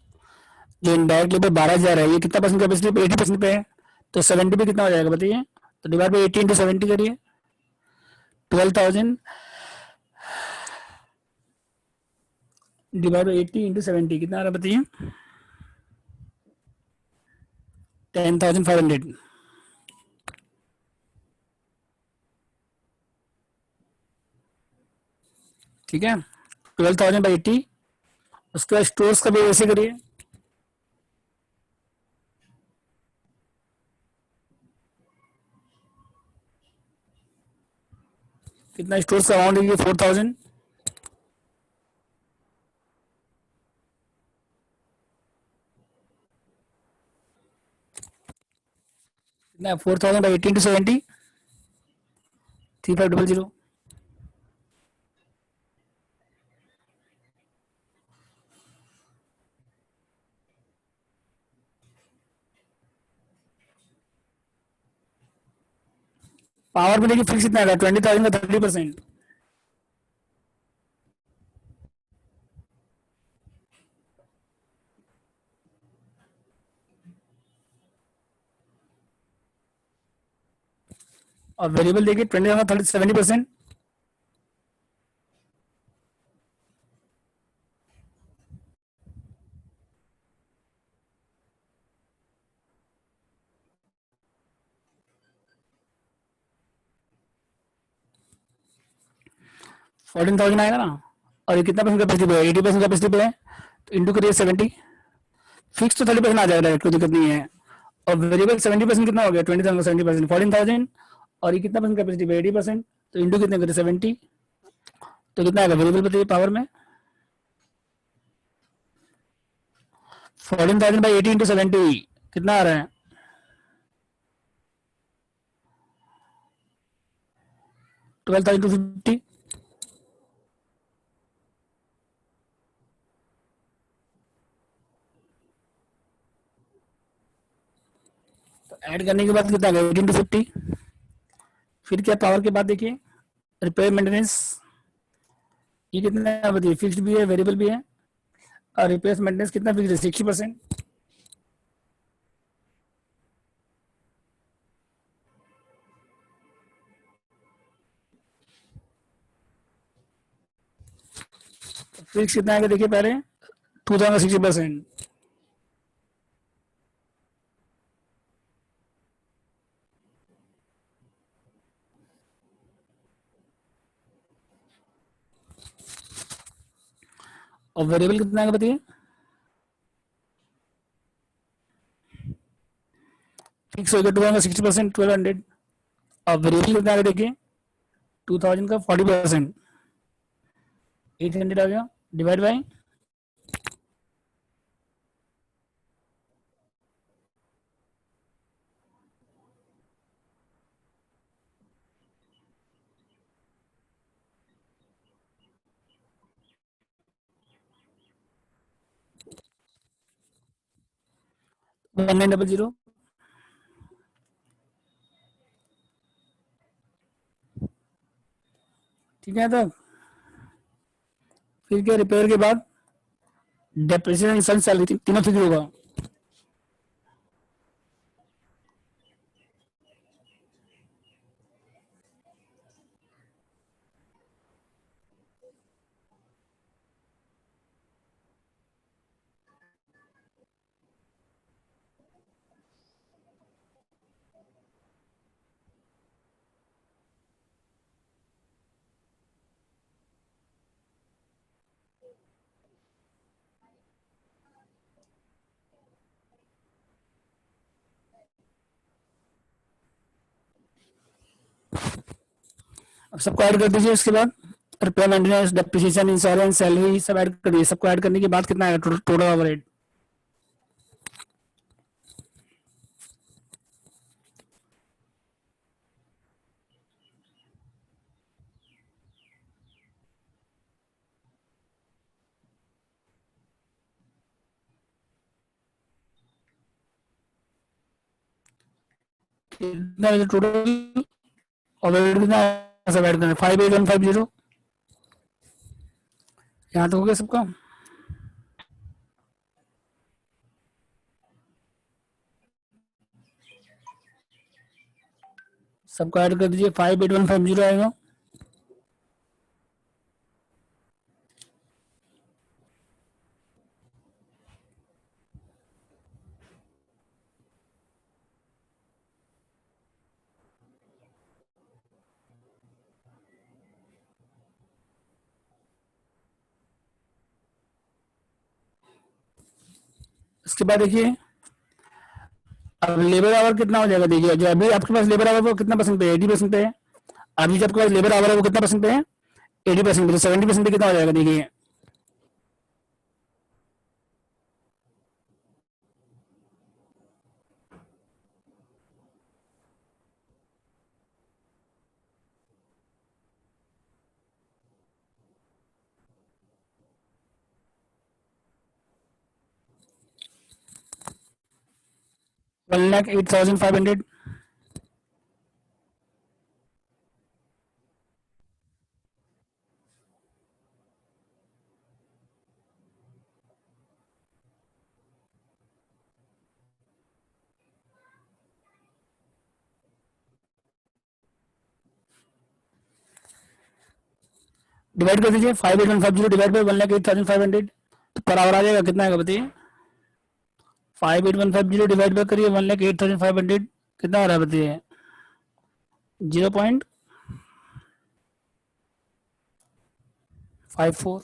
जो इनडायरेक्ट लेबर 12,000 है, ये कितना परसेंट कैपेसिटी पे? 80% पे है। तो 70 पे कितना हो जाएगा बताइए? तो डिवाइड बाई 80 इंटू 70 करिए। 12,000 डिवाइड बाई 80 इंटू 70 कितना आ रहा है बताइए? 10,500। ठीक है, 12,000/80। उसके बाद स्टोर्स का भी वैसे करिए। कितना स्टोर्स का अमाउंट है? 4,000। कितना? 4,000/80 इंटू 70, 3,500। पावर बिल की फिक्स कितना है? 20,000 का 30%। और वेरिएबल देखिए 20,000 का 70%। 14,000 आएगा ना। और ये कितना परसेंट कैपेसिटी पे है? 80% कैपेसिटी पे है, तो इंटू करिए 70। फिक्स तो 30% आ जाएगा डायरेक्ट, कोई दिक्कत नहीं है। और वेरिएबल 70% कितना हो गया? 20,000 का 70%, 14,000। और ये कितना परसेंट कैपेसिटी पे? 80%। तो इंटू कितने करिए? 70। तो कितना आएगा वेरिएबल बताइए पावर में? 14,000/80 इंटू 70 कितना आ रहा है? 12,250। ऐड करने के बाद कितना आ गया 18 to 50। फिर क्या पावर के बाद देखिए रिपेयर मेंटेनेंस, ये कितना बताइए, फिक्स्ड भी है वेरिएबल भी है, और रिपेयर मेंटेनेंस कितना फिक्स है 60%। फिक्स कितना आएगा देखिए पहले 2060%। और वेरिएबल कितना आएगा बताइए, फिक्स हो गया 2060%, 1200। और वेरिएबल कितना आएगा देखिए 2000 का 40%, 800 आ गया, डिवाइड बाई 1900। ठीक है, तो फिर क्या रिपेयर के बाद डेप्रिसिएशन सन सैलरी तीनों फिक्स होगा। अब सबको ऐड कर दीजिए, इसके बाद repair maintenance depreciation insurance salary सब ऐड कर दीजिए। सबको ऐड करने के बाद कितना आएगा टोटल ओवरहेड। कितना टोटल ओवरहेड कितना सब ऐड करना है 58150। यहाँ तो हो गया सबका। सबको ऐड कर दीजिए 58150 आएगा। इसके बाद देखिए अब लेबर आवर कितना हो जाएगा, देखिए जो अभी आपके पास लेबर आवर वो कितना परसेंट पे है 80% पे है। अभी जो आपके पास लेबर आवर है वो कितना परसेंट पे है 80% पे, तो 70% पे कितना हो जाएगा देखिए 1,08,500। डिवाइड कर दीजिए 58150 डिवाइड बाई 1,08,500, तो पर आवर आ जाएगा कितना आएगा बताइए। 58150 डिवाइड बाई करिए 1,08,500, कितना आ रहा है बताइए 0.54।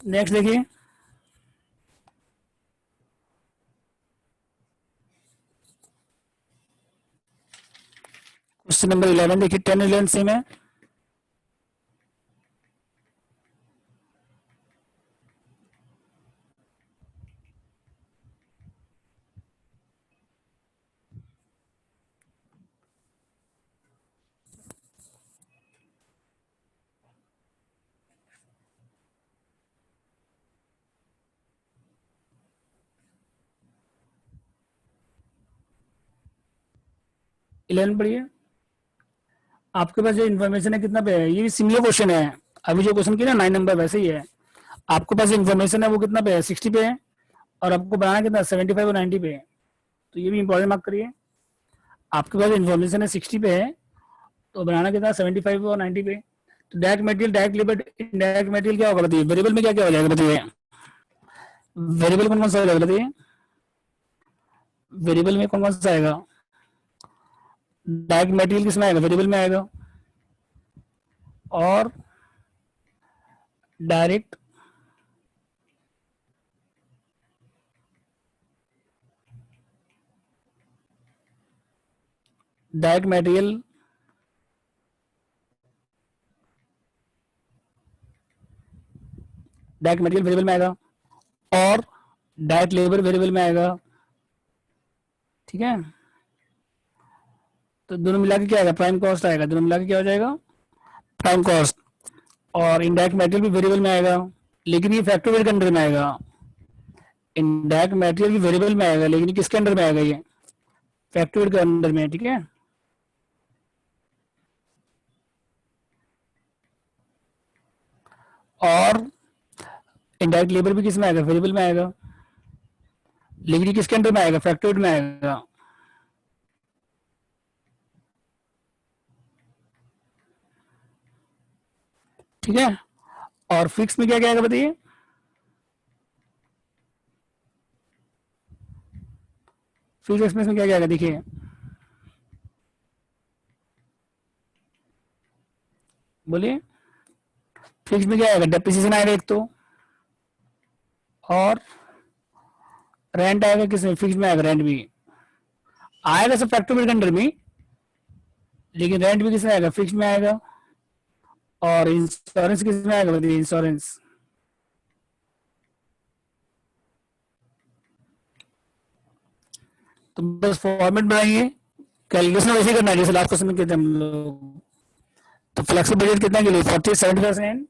नेक्स्ट देखिए क्वेश्चन नंबर 11 देखिए 10 11 सेम है। 11 पढ़िए। आपके पास जो इन्फॉर्मेशन है कितना पे है, ये भी सिमिलर क्वेश्चन है, अभी जो क्वेश्चन किया ना 9 नंबर वैसे ही है। आपके पास इन्फॉर्मेशन है वो कितना पे है, 60 पे है, और आपको बनाना कितना 75 और 90 पे है। तो ये भी इंपॉर्टेंट मार्क करिए। आपके पास इन्फॉर्मेशन है 60 पे है, तो बनाना कितना 75 और 90 पे। तो direct material, direct labour, indirect material क्या होगा बताइए, वेरिएबल में क्या क्या हो जाएगा बताइए, वेरिएबल कौन कौन सा हो जाएगा बताइए, वेरिएबल में कौन कौन सा आएगा, डायरेक्ट मटेरियल किसमें आएगा, वेरिएबल में आएगा, और direct direct material direct material variable में आएगा, और डायरेक्ट लेबर वेरिएबल में आएगा। ठीक है, तो दोनों मिला के क्या आएगा, प्राइम कॉस्ट आएगा, दोनों मिला के क्या हो जाएगा, प्राइम कॉस्ट। और इनडायरेक्ट मटेरियल भी वेरिएबल में आएगा, लेकिन ये फैक्टोरियल के अंडर में आएगा। इनडायरेक्ट मटेरियल भी वेरिएबल में आएगा, लेकिन किसके अंडर में आएगा, ये फैक्टोरियल के अंडर में। ठीक है, और इनडायरेक्ट लेबर भी किस में आएगा, वेरिएबल में आएगा, लेकिन ये किसके अंडर में आएगा, फैक्टोरियल में आएगा। ठीक है, और फिक्स में क्या क्या आएगा बताइए, फिक्स एक्सपेंस में क्या क्या आएगा देखिए, बोलिए। फिक्स में क्या आएगा, डेप्रिसिएशन आएगा एक तो, और रेंट आएगा, किसमें, फिक्स में आएगा, रेंट भी आएगा सब फैक्टोरियल के अंडर में, लेकिन रेंट भी किसमें आएगा, फिक्स में आएगा। और इंश्योरेंस किसमें आएगा बताइए, इंश्योरेंस, तो बस फॉर्मेट बनाइए, कैलकुलेशन वैसे ही करना है जैसे लास्ट क्वेश्चन में कहते हैं हम लोग। तो फ्लेक्सिबल बजट कितना के लिए, 40-70%।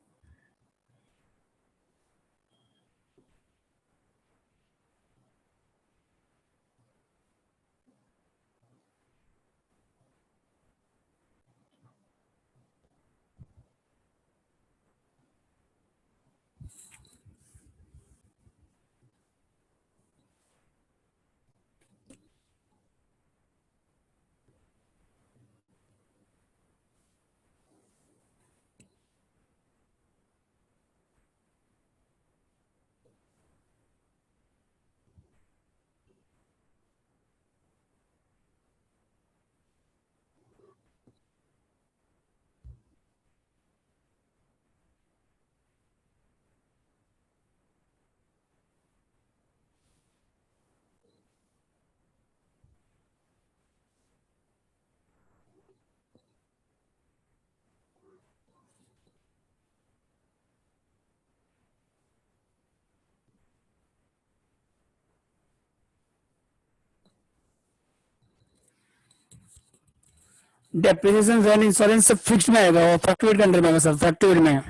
डेप्रिसिएशन एंड इंश्योरेंस सब फिक्स में आएगा, और फैक्टोरियल के अंडर में आएगा, सब फैक्टोरियल में।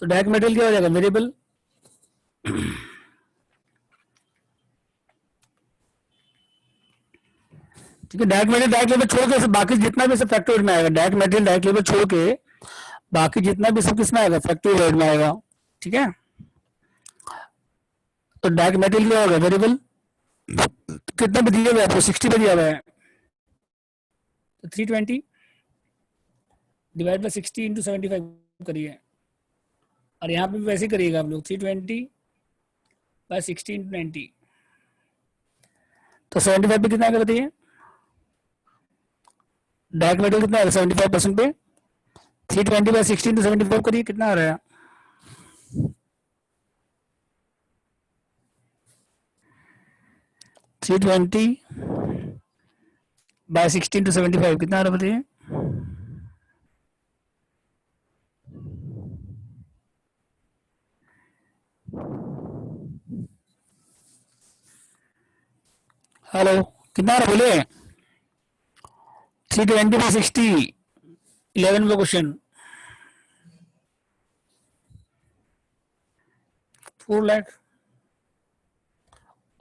तो डायरेक्ट मटेरियल क्या हो जाएगा, वेरिएबल। ठीक है, डायरेक्ट मटेरियल डायरेक्ट लेबर छोड़ के बाकी जितना भी सब फैक्टोरियल में आएगा, डायरेक्ट मटेरियल डायरेक्ट लेबर छोड़ के बाकी जितना भी सब किसमें आएगा, फैक्टोरियल में आएगा। ठीक है, तो डायरेक्ट मटेरियल क्या होगा, वेरिएबल। कितना पे दिया हुआ है आपको, 60 पे दिया हुआ है, तो 320 डिवाइड बाई 60 इंटू 75 करिए, और यहाँ पे भी वैसे ही करिएगा आप लोग, 320 बाई 60 इंटू 90, तो 75 पे कितना आएगा बताइए, डायरेक्ट मटेरियल कितना आएगा 75% पे, 320 बाई 60 इंटू 75 करिए, कितना आ रहा है, 320 बाई 60 इंटू 75 कितना आ रहा है बताइए। हेलो, कितना आ रहा बोले, 320 बाई 60, 11 क्वेश्चन, 4 लाख।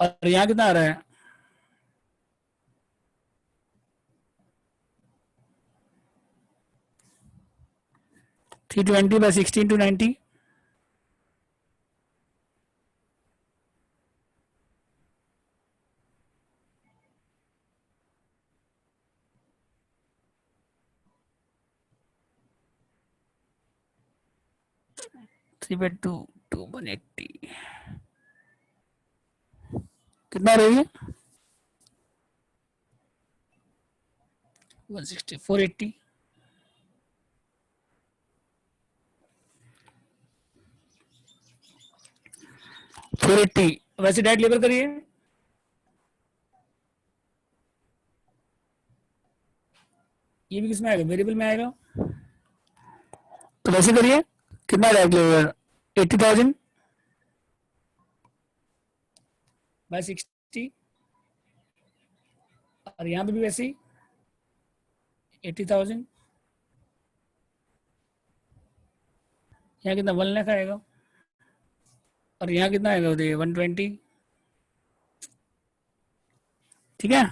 और यहाँ कितना आ रहा है, 320 by 16 to 90. Three by two 180 कितना रहेगी 160 480 480 वैसे डायरेक्ट लेबर करिए ये भी किसमें आएगा वेरिएबल में आएगा तो वैसे करिए कितना डायरेक्ट लेबर 80,000 बाय 60 और यहाँ पे भी वैसे ही 80,000 यहाँ कितना 1 लाख आएगा और यहाँ कितना आएगा 120 ठीक है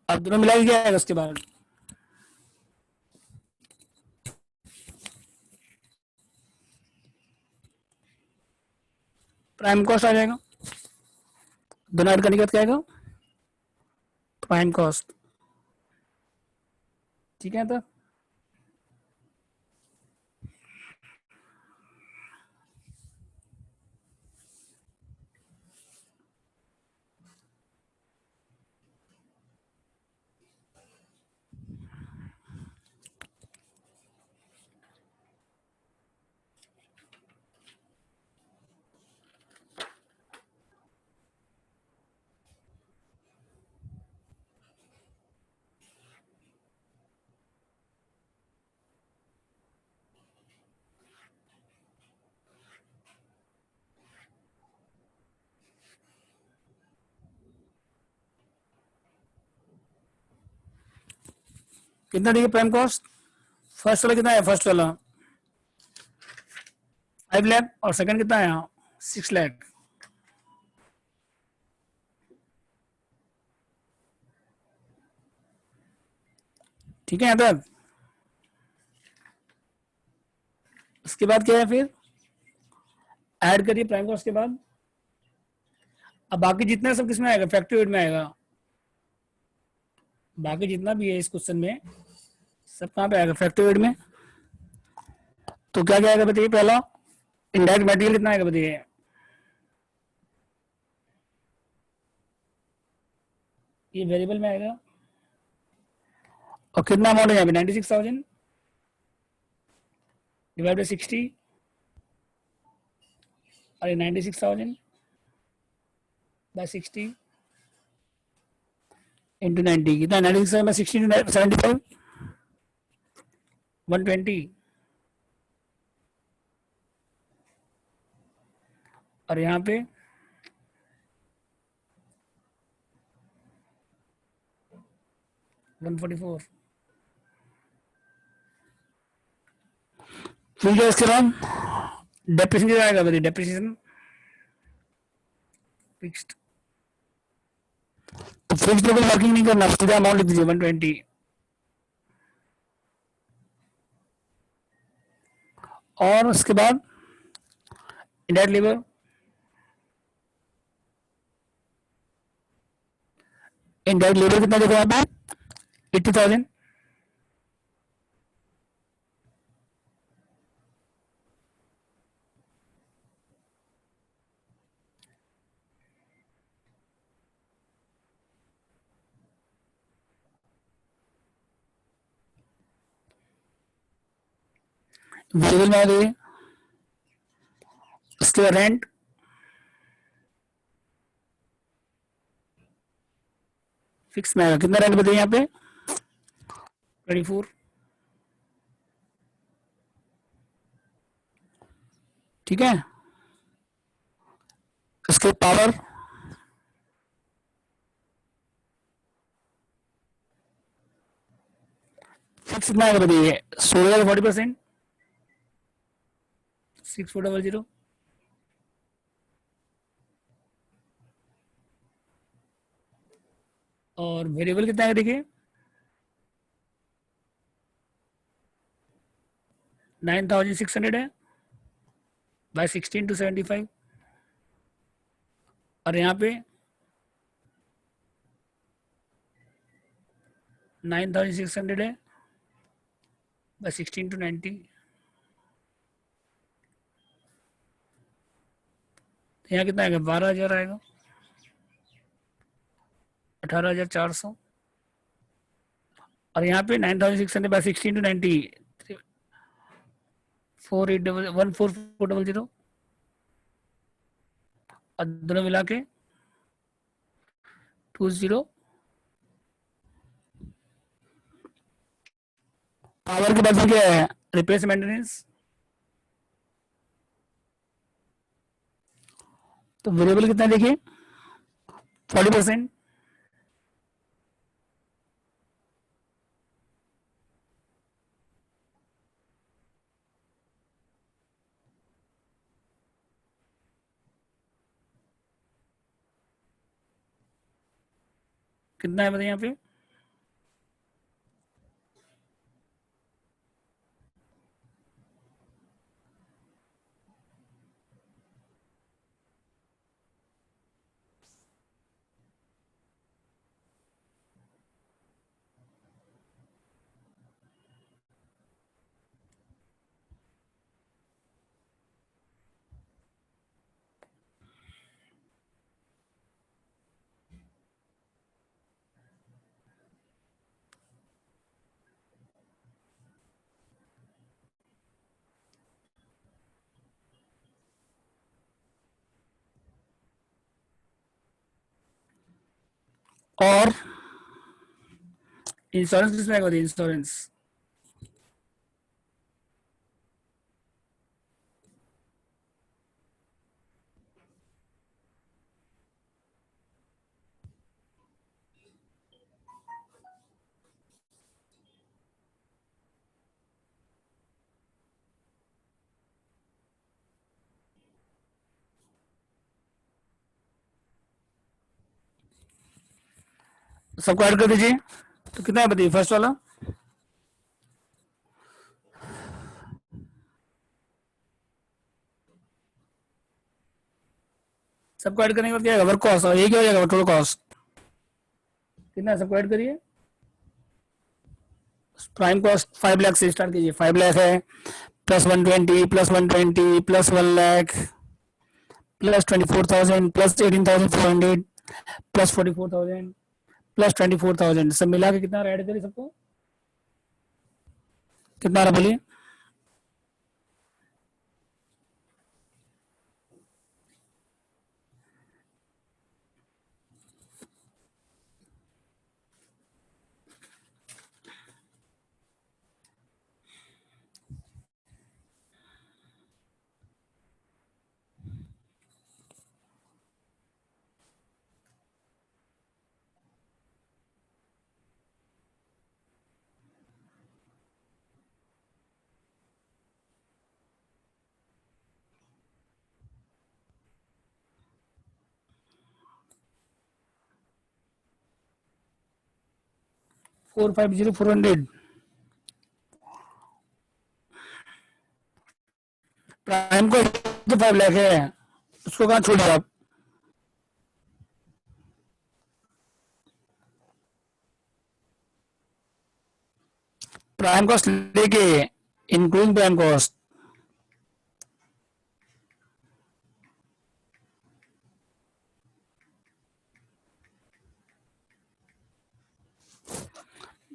अब दोनों मिला के क्या आएगा उसके बाद प्राइम कॉस्ट आ जाएगा दोनों ऐड करने के बाद क्या आएगा प्राइम कॉस्ट ठीक है तो कितना देखिए प्राइम कॉस्ट फर्स्ट वाला कितना है फर्स्ट वाला 5 लाख और सेकंड कितना है 6 लाख ठीक है तब उसके बाद क्या है फिर ऐड करिए प्राइम कॉस्ट के बाद अब बाकी जितना सब किसमें आएगा फैक्ट्री में आएगा बाकी जितना भी है इस क्वेश्चन में सब कहाँ पे आएगा फैक्ट्री में तो क्या क्या आएगा बताइए पहला इनडायरेक्ट मटेरियल कितना आएगा बताइए ये वेरिएबल में आएगा और कितना अमाउंट है यहाँ पे 96,000 डिवाइड बाई 60 और 96,000 बाय 60 इंटू 90 कितना 96 में 60 75 120 और यहाँ पे 144 फिर इसके बाद डेप्रिसिएशन कितना आएगा बताइए डेप्रिसिएशन फिक्स्ड तो फिक्स्ड पे कोई वर्किंग नहीं करना सीधा अमाउंट लिख दीजिए 120 और उसके बाद इनडायरेक्ट लेबर इनडायरेक्ट लेबर कितना देखो यहाँ पे 80,000 वेरिएबल में आ गई उसके बाद रेंट फिक्स में आएगा कितना रेंट बताइए यहाँ पे 24 ठीक है उसके पावर फिक्स कितना आएगा बताइए 16 का 40% 6400 और वेरिएबल कितना है देखिए 9,600 है बाय 16/75, और यहाँ पे 9,600 है बाय 16/90, तो यहाँ कितना आएगा, 12,000 आएगा, 18,400, और यहाँ पे 9,600 बाय 16/90, 14400, और दोनों मिला के 20। पावर के बाद क्या है, रिपेयर मेंटेनेंस, तो वेरिएबल कितना देखिए 40%, कितना है बताइए यहाँ पे, और इंश्योरेंस किसमें आएगा, इंश्योरेंस सबको ऐड कर दीजिए, तो कितना है बताइए फर्स्ट वाला, सबको ऐड करने के बाद क्या आएगा, वर्क कॉस्ट, और ये क्या हो जाएगा टोटल कॉस्ट, कितना है सबको ऐड करिए। प्राइम कॉस्ट 5 लाख से स्टार्ट कीजिए, 5 लाख है, plus 120 plus 120 plus 1 lakh plus 24,000 plus 18,400 plus 44,000 plus 24,000, सब मिला के कितना ऐड करिए सबको, कितना रहा बोलिए, फोर 5,0,400, प्राइम को तो 5 लाख है, उसको कहाँ छोड़ आप, प्राइम कॉस्ट लेके including prime cost,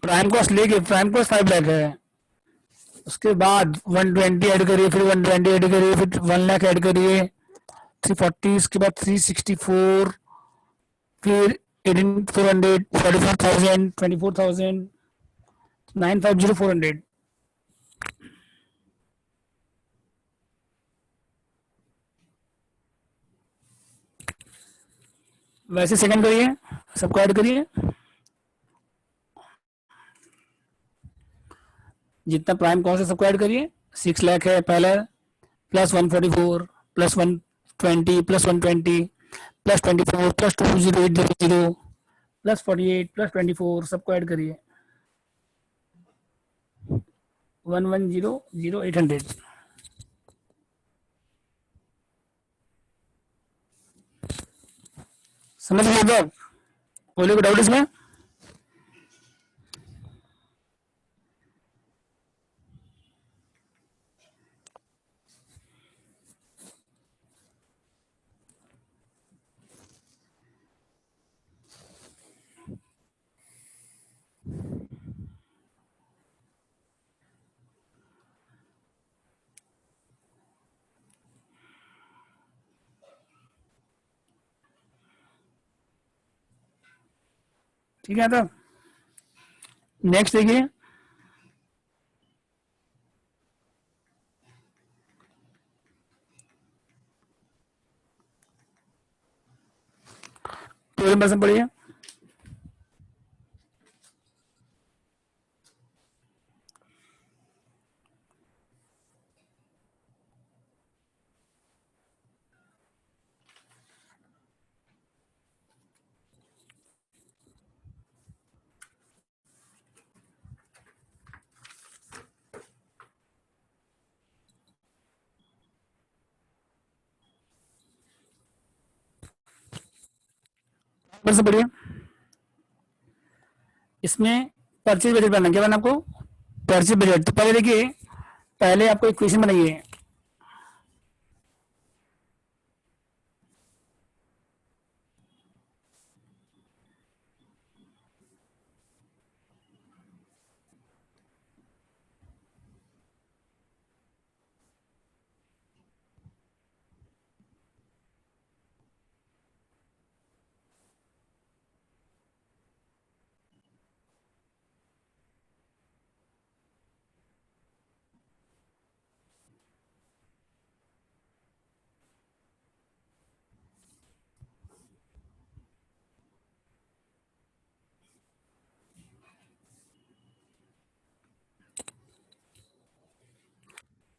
prime cost लेके, प्राइम कॉस्ट 5 लाख है, उसके बाद 120 ऐड करिए, फिर 120 ऐड करिए, फिर 1 लाख ऐड करिए, 340, उसके बाद 364, फिर 18,400, 44,000, 24,000, 9,50,400, वैसे सेकंड करिए, सबको ऐड करिए, जितना प्राइम कॉस्ट है सबको ऐड करिए, 6 लाख है पहला, plus 144 plus 120 plus 120 plus 24 plus 20800 plus 48 plus 24, सबको ऐड करिए, 1100800। समझ गए तो? बोले कोई डाउट इसमें? ठीक है, तो नेक्स्ट देखिए, टूरिज्म पर्सन पढ़िए। पर्सन पढ़िए। इसमें परचेज बजट बनाना, क्या बनाना आपको? Purchase budget. तो पहले देखिए, पहले आपको इक्वेशन बनाइए।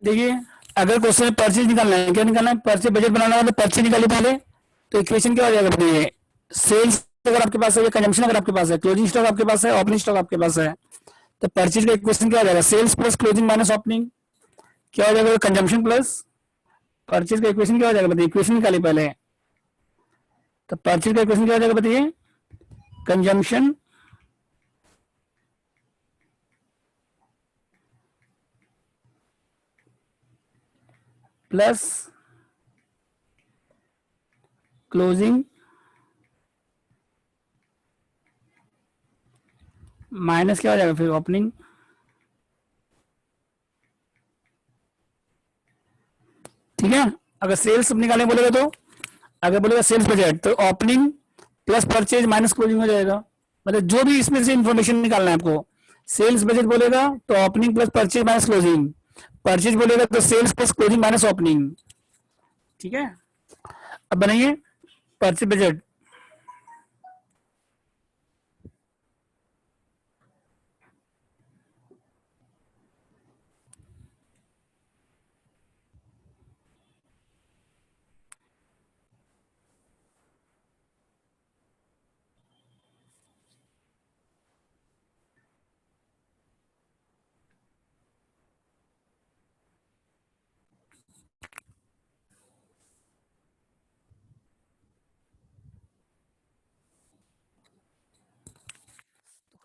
देखिए, अगर क्वेश्चन में परचेज निकालना है, क्या निकालना है? परचेज बजट बनाना है, तो परचेज निकालिए पहले। तो इक्वेशन क्या हो जाएगा बताइए? सेल्स अगर आपके पास है, या कंजम्पशन अगर आपके पास है, क्लोजिंग स्टॉक आपके पास है, ओपनिंग स्टॉक आपके पास है, तो परचेज का इक्वेशन क्या हो जाएगा? Sales plus closing minus opening. क्या हो जाएगा? कंजम्पशन प्लस परचेज का इक्वेशन क्या हो जाएगा बताइए? इक्वेशन निकालिए पहले। तो परचेज का इक्वेशन क्या हो जाएगा बताइए? कंजम्पशन प्लस क्लोजिंग माइनस क्या हो जाएगा फिर? ओपनिंग। ठीक है। अगर सेल्स निकालने बोलेगा तो, अगर बोलेगा सेल्स बजट, तो opening plus purchase minus closing हो जाएगा। मतलब जो भी इसमें से इंफॉर्मेशन निकालना है आपको, सेल्स बजट बोलेगा तो opening plus purchase minus closing, purchase बोलेगा तो sales plus closing minus opening. ठीक है, अब बनाइए परचेज बजट।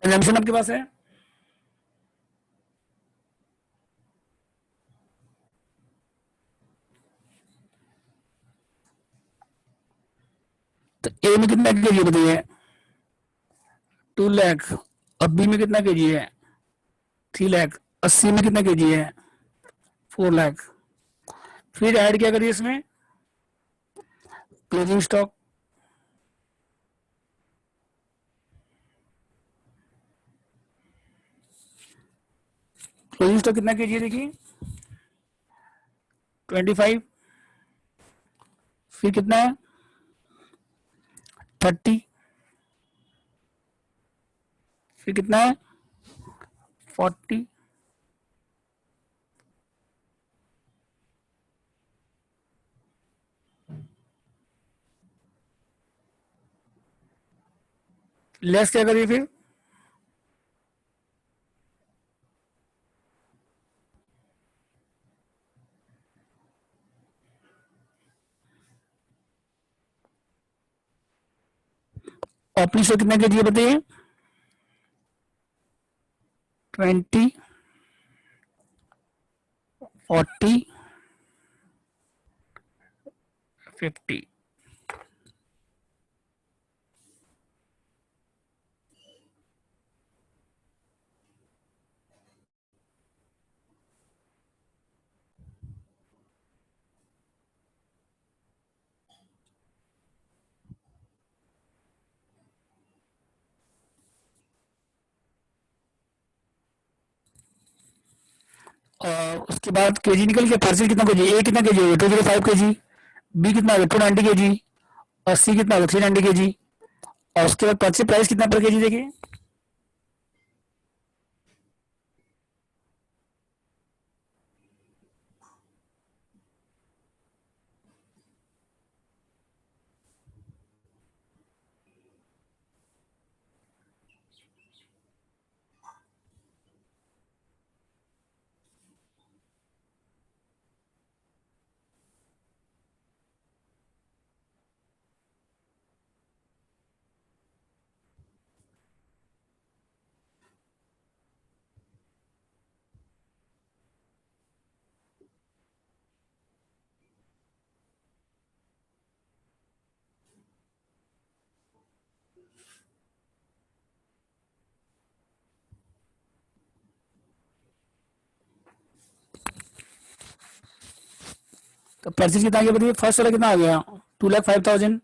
कंजम्पशन आपके पास है, तो ए में कितना केजी बताइए? 2 लाख। और बी में कितना केजी है? 3 लाख। और सी में कितना केजी है? 4 लाख। फिर ऐड क्या करिए इसमें? Closing stock. क्लोजिंग स्टॉक कितना केजी है देखिए? 25। फिर कितना है? 30। फिर कितना है? 40। लेस क्या करिए फिर? ओपनिंग स्टॉक कितना के जी बताइए? 20, 40, 50। और उसके बाद केजी निकल के पार्सल कितना के जी? ए कितना के जी? 205 के जी। बी कितना है? 290 के जी। और सी कितना है? 390 के जी। और उसके बाद परचेज प्राइस कितना पर के जी देखिए? तो परचेज कितना आ गया बताइए? फर्स्ट वाला कितना आ गया? 2,05,000।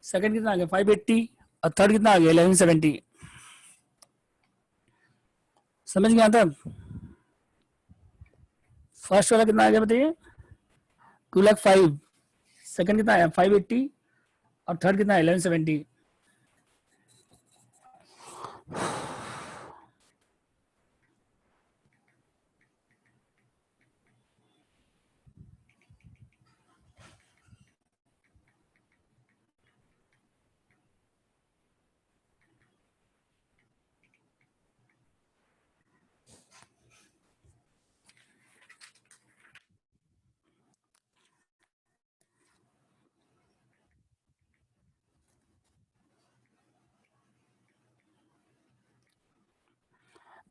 सेकंड कितना आ गया? 580। और थर्ड कितना आ गया? 1170। समझ गया था? फर्स्ट वाला कितना आ गया बताइए? 2,05,000। सेकंड कितना आया? 580। और थर्ड कितना है? 1170।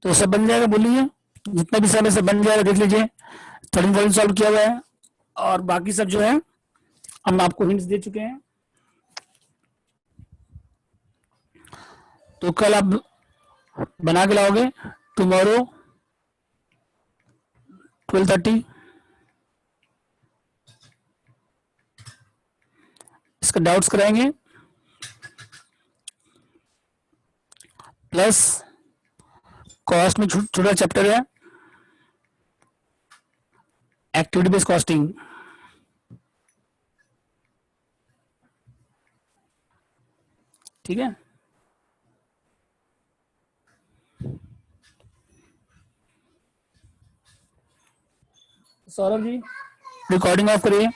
तो सब बन जाएगा बोलिए? जितना भी सब है सब बन जाएगा, देख लीजिए। 13,000 सॉल्व किया हुआ है। और बाकी सब जो है हम आपको हिंट्स दे चुके हैं। तो कल आप बना के लाओगे। टुमारो 12:30 इसका डाउट्स कराएंगे। प्लस कॉस्ट में छोटा चैप्टर है, एक्टिविटी बेस्ड कॉस्टिंग। ठीक है। सौरभ जी रिकॉर्डिंग ऑफ करिए।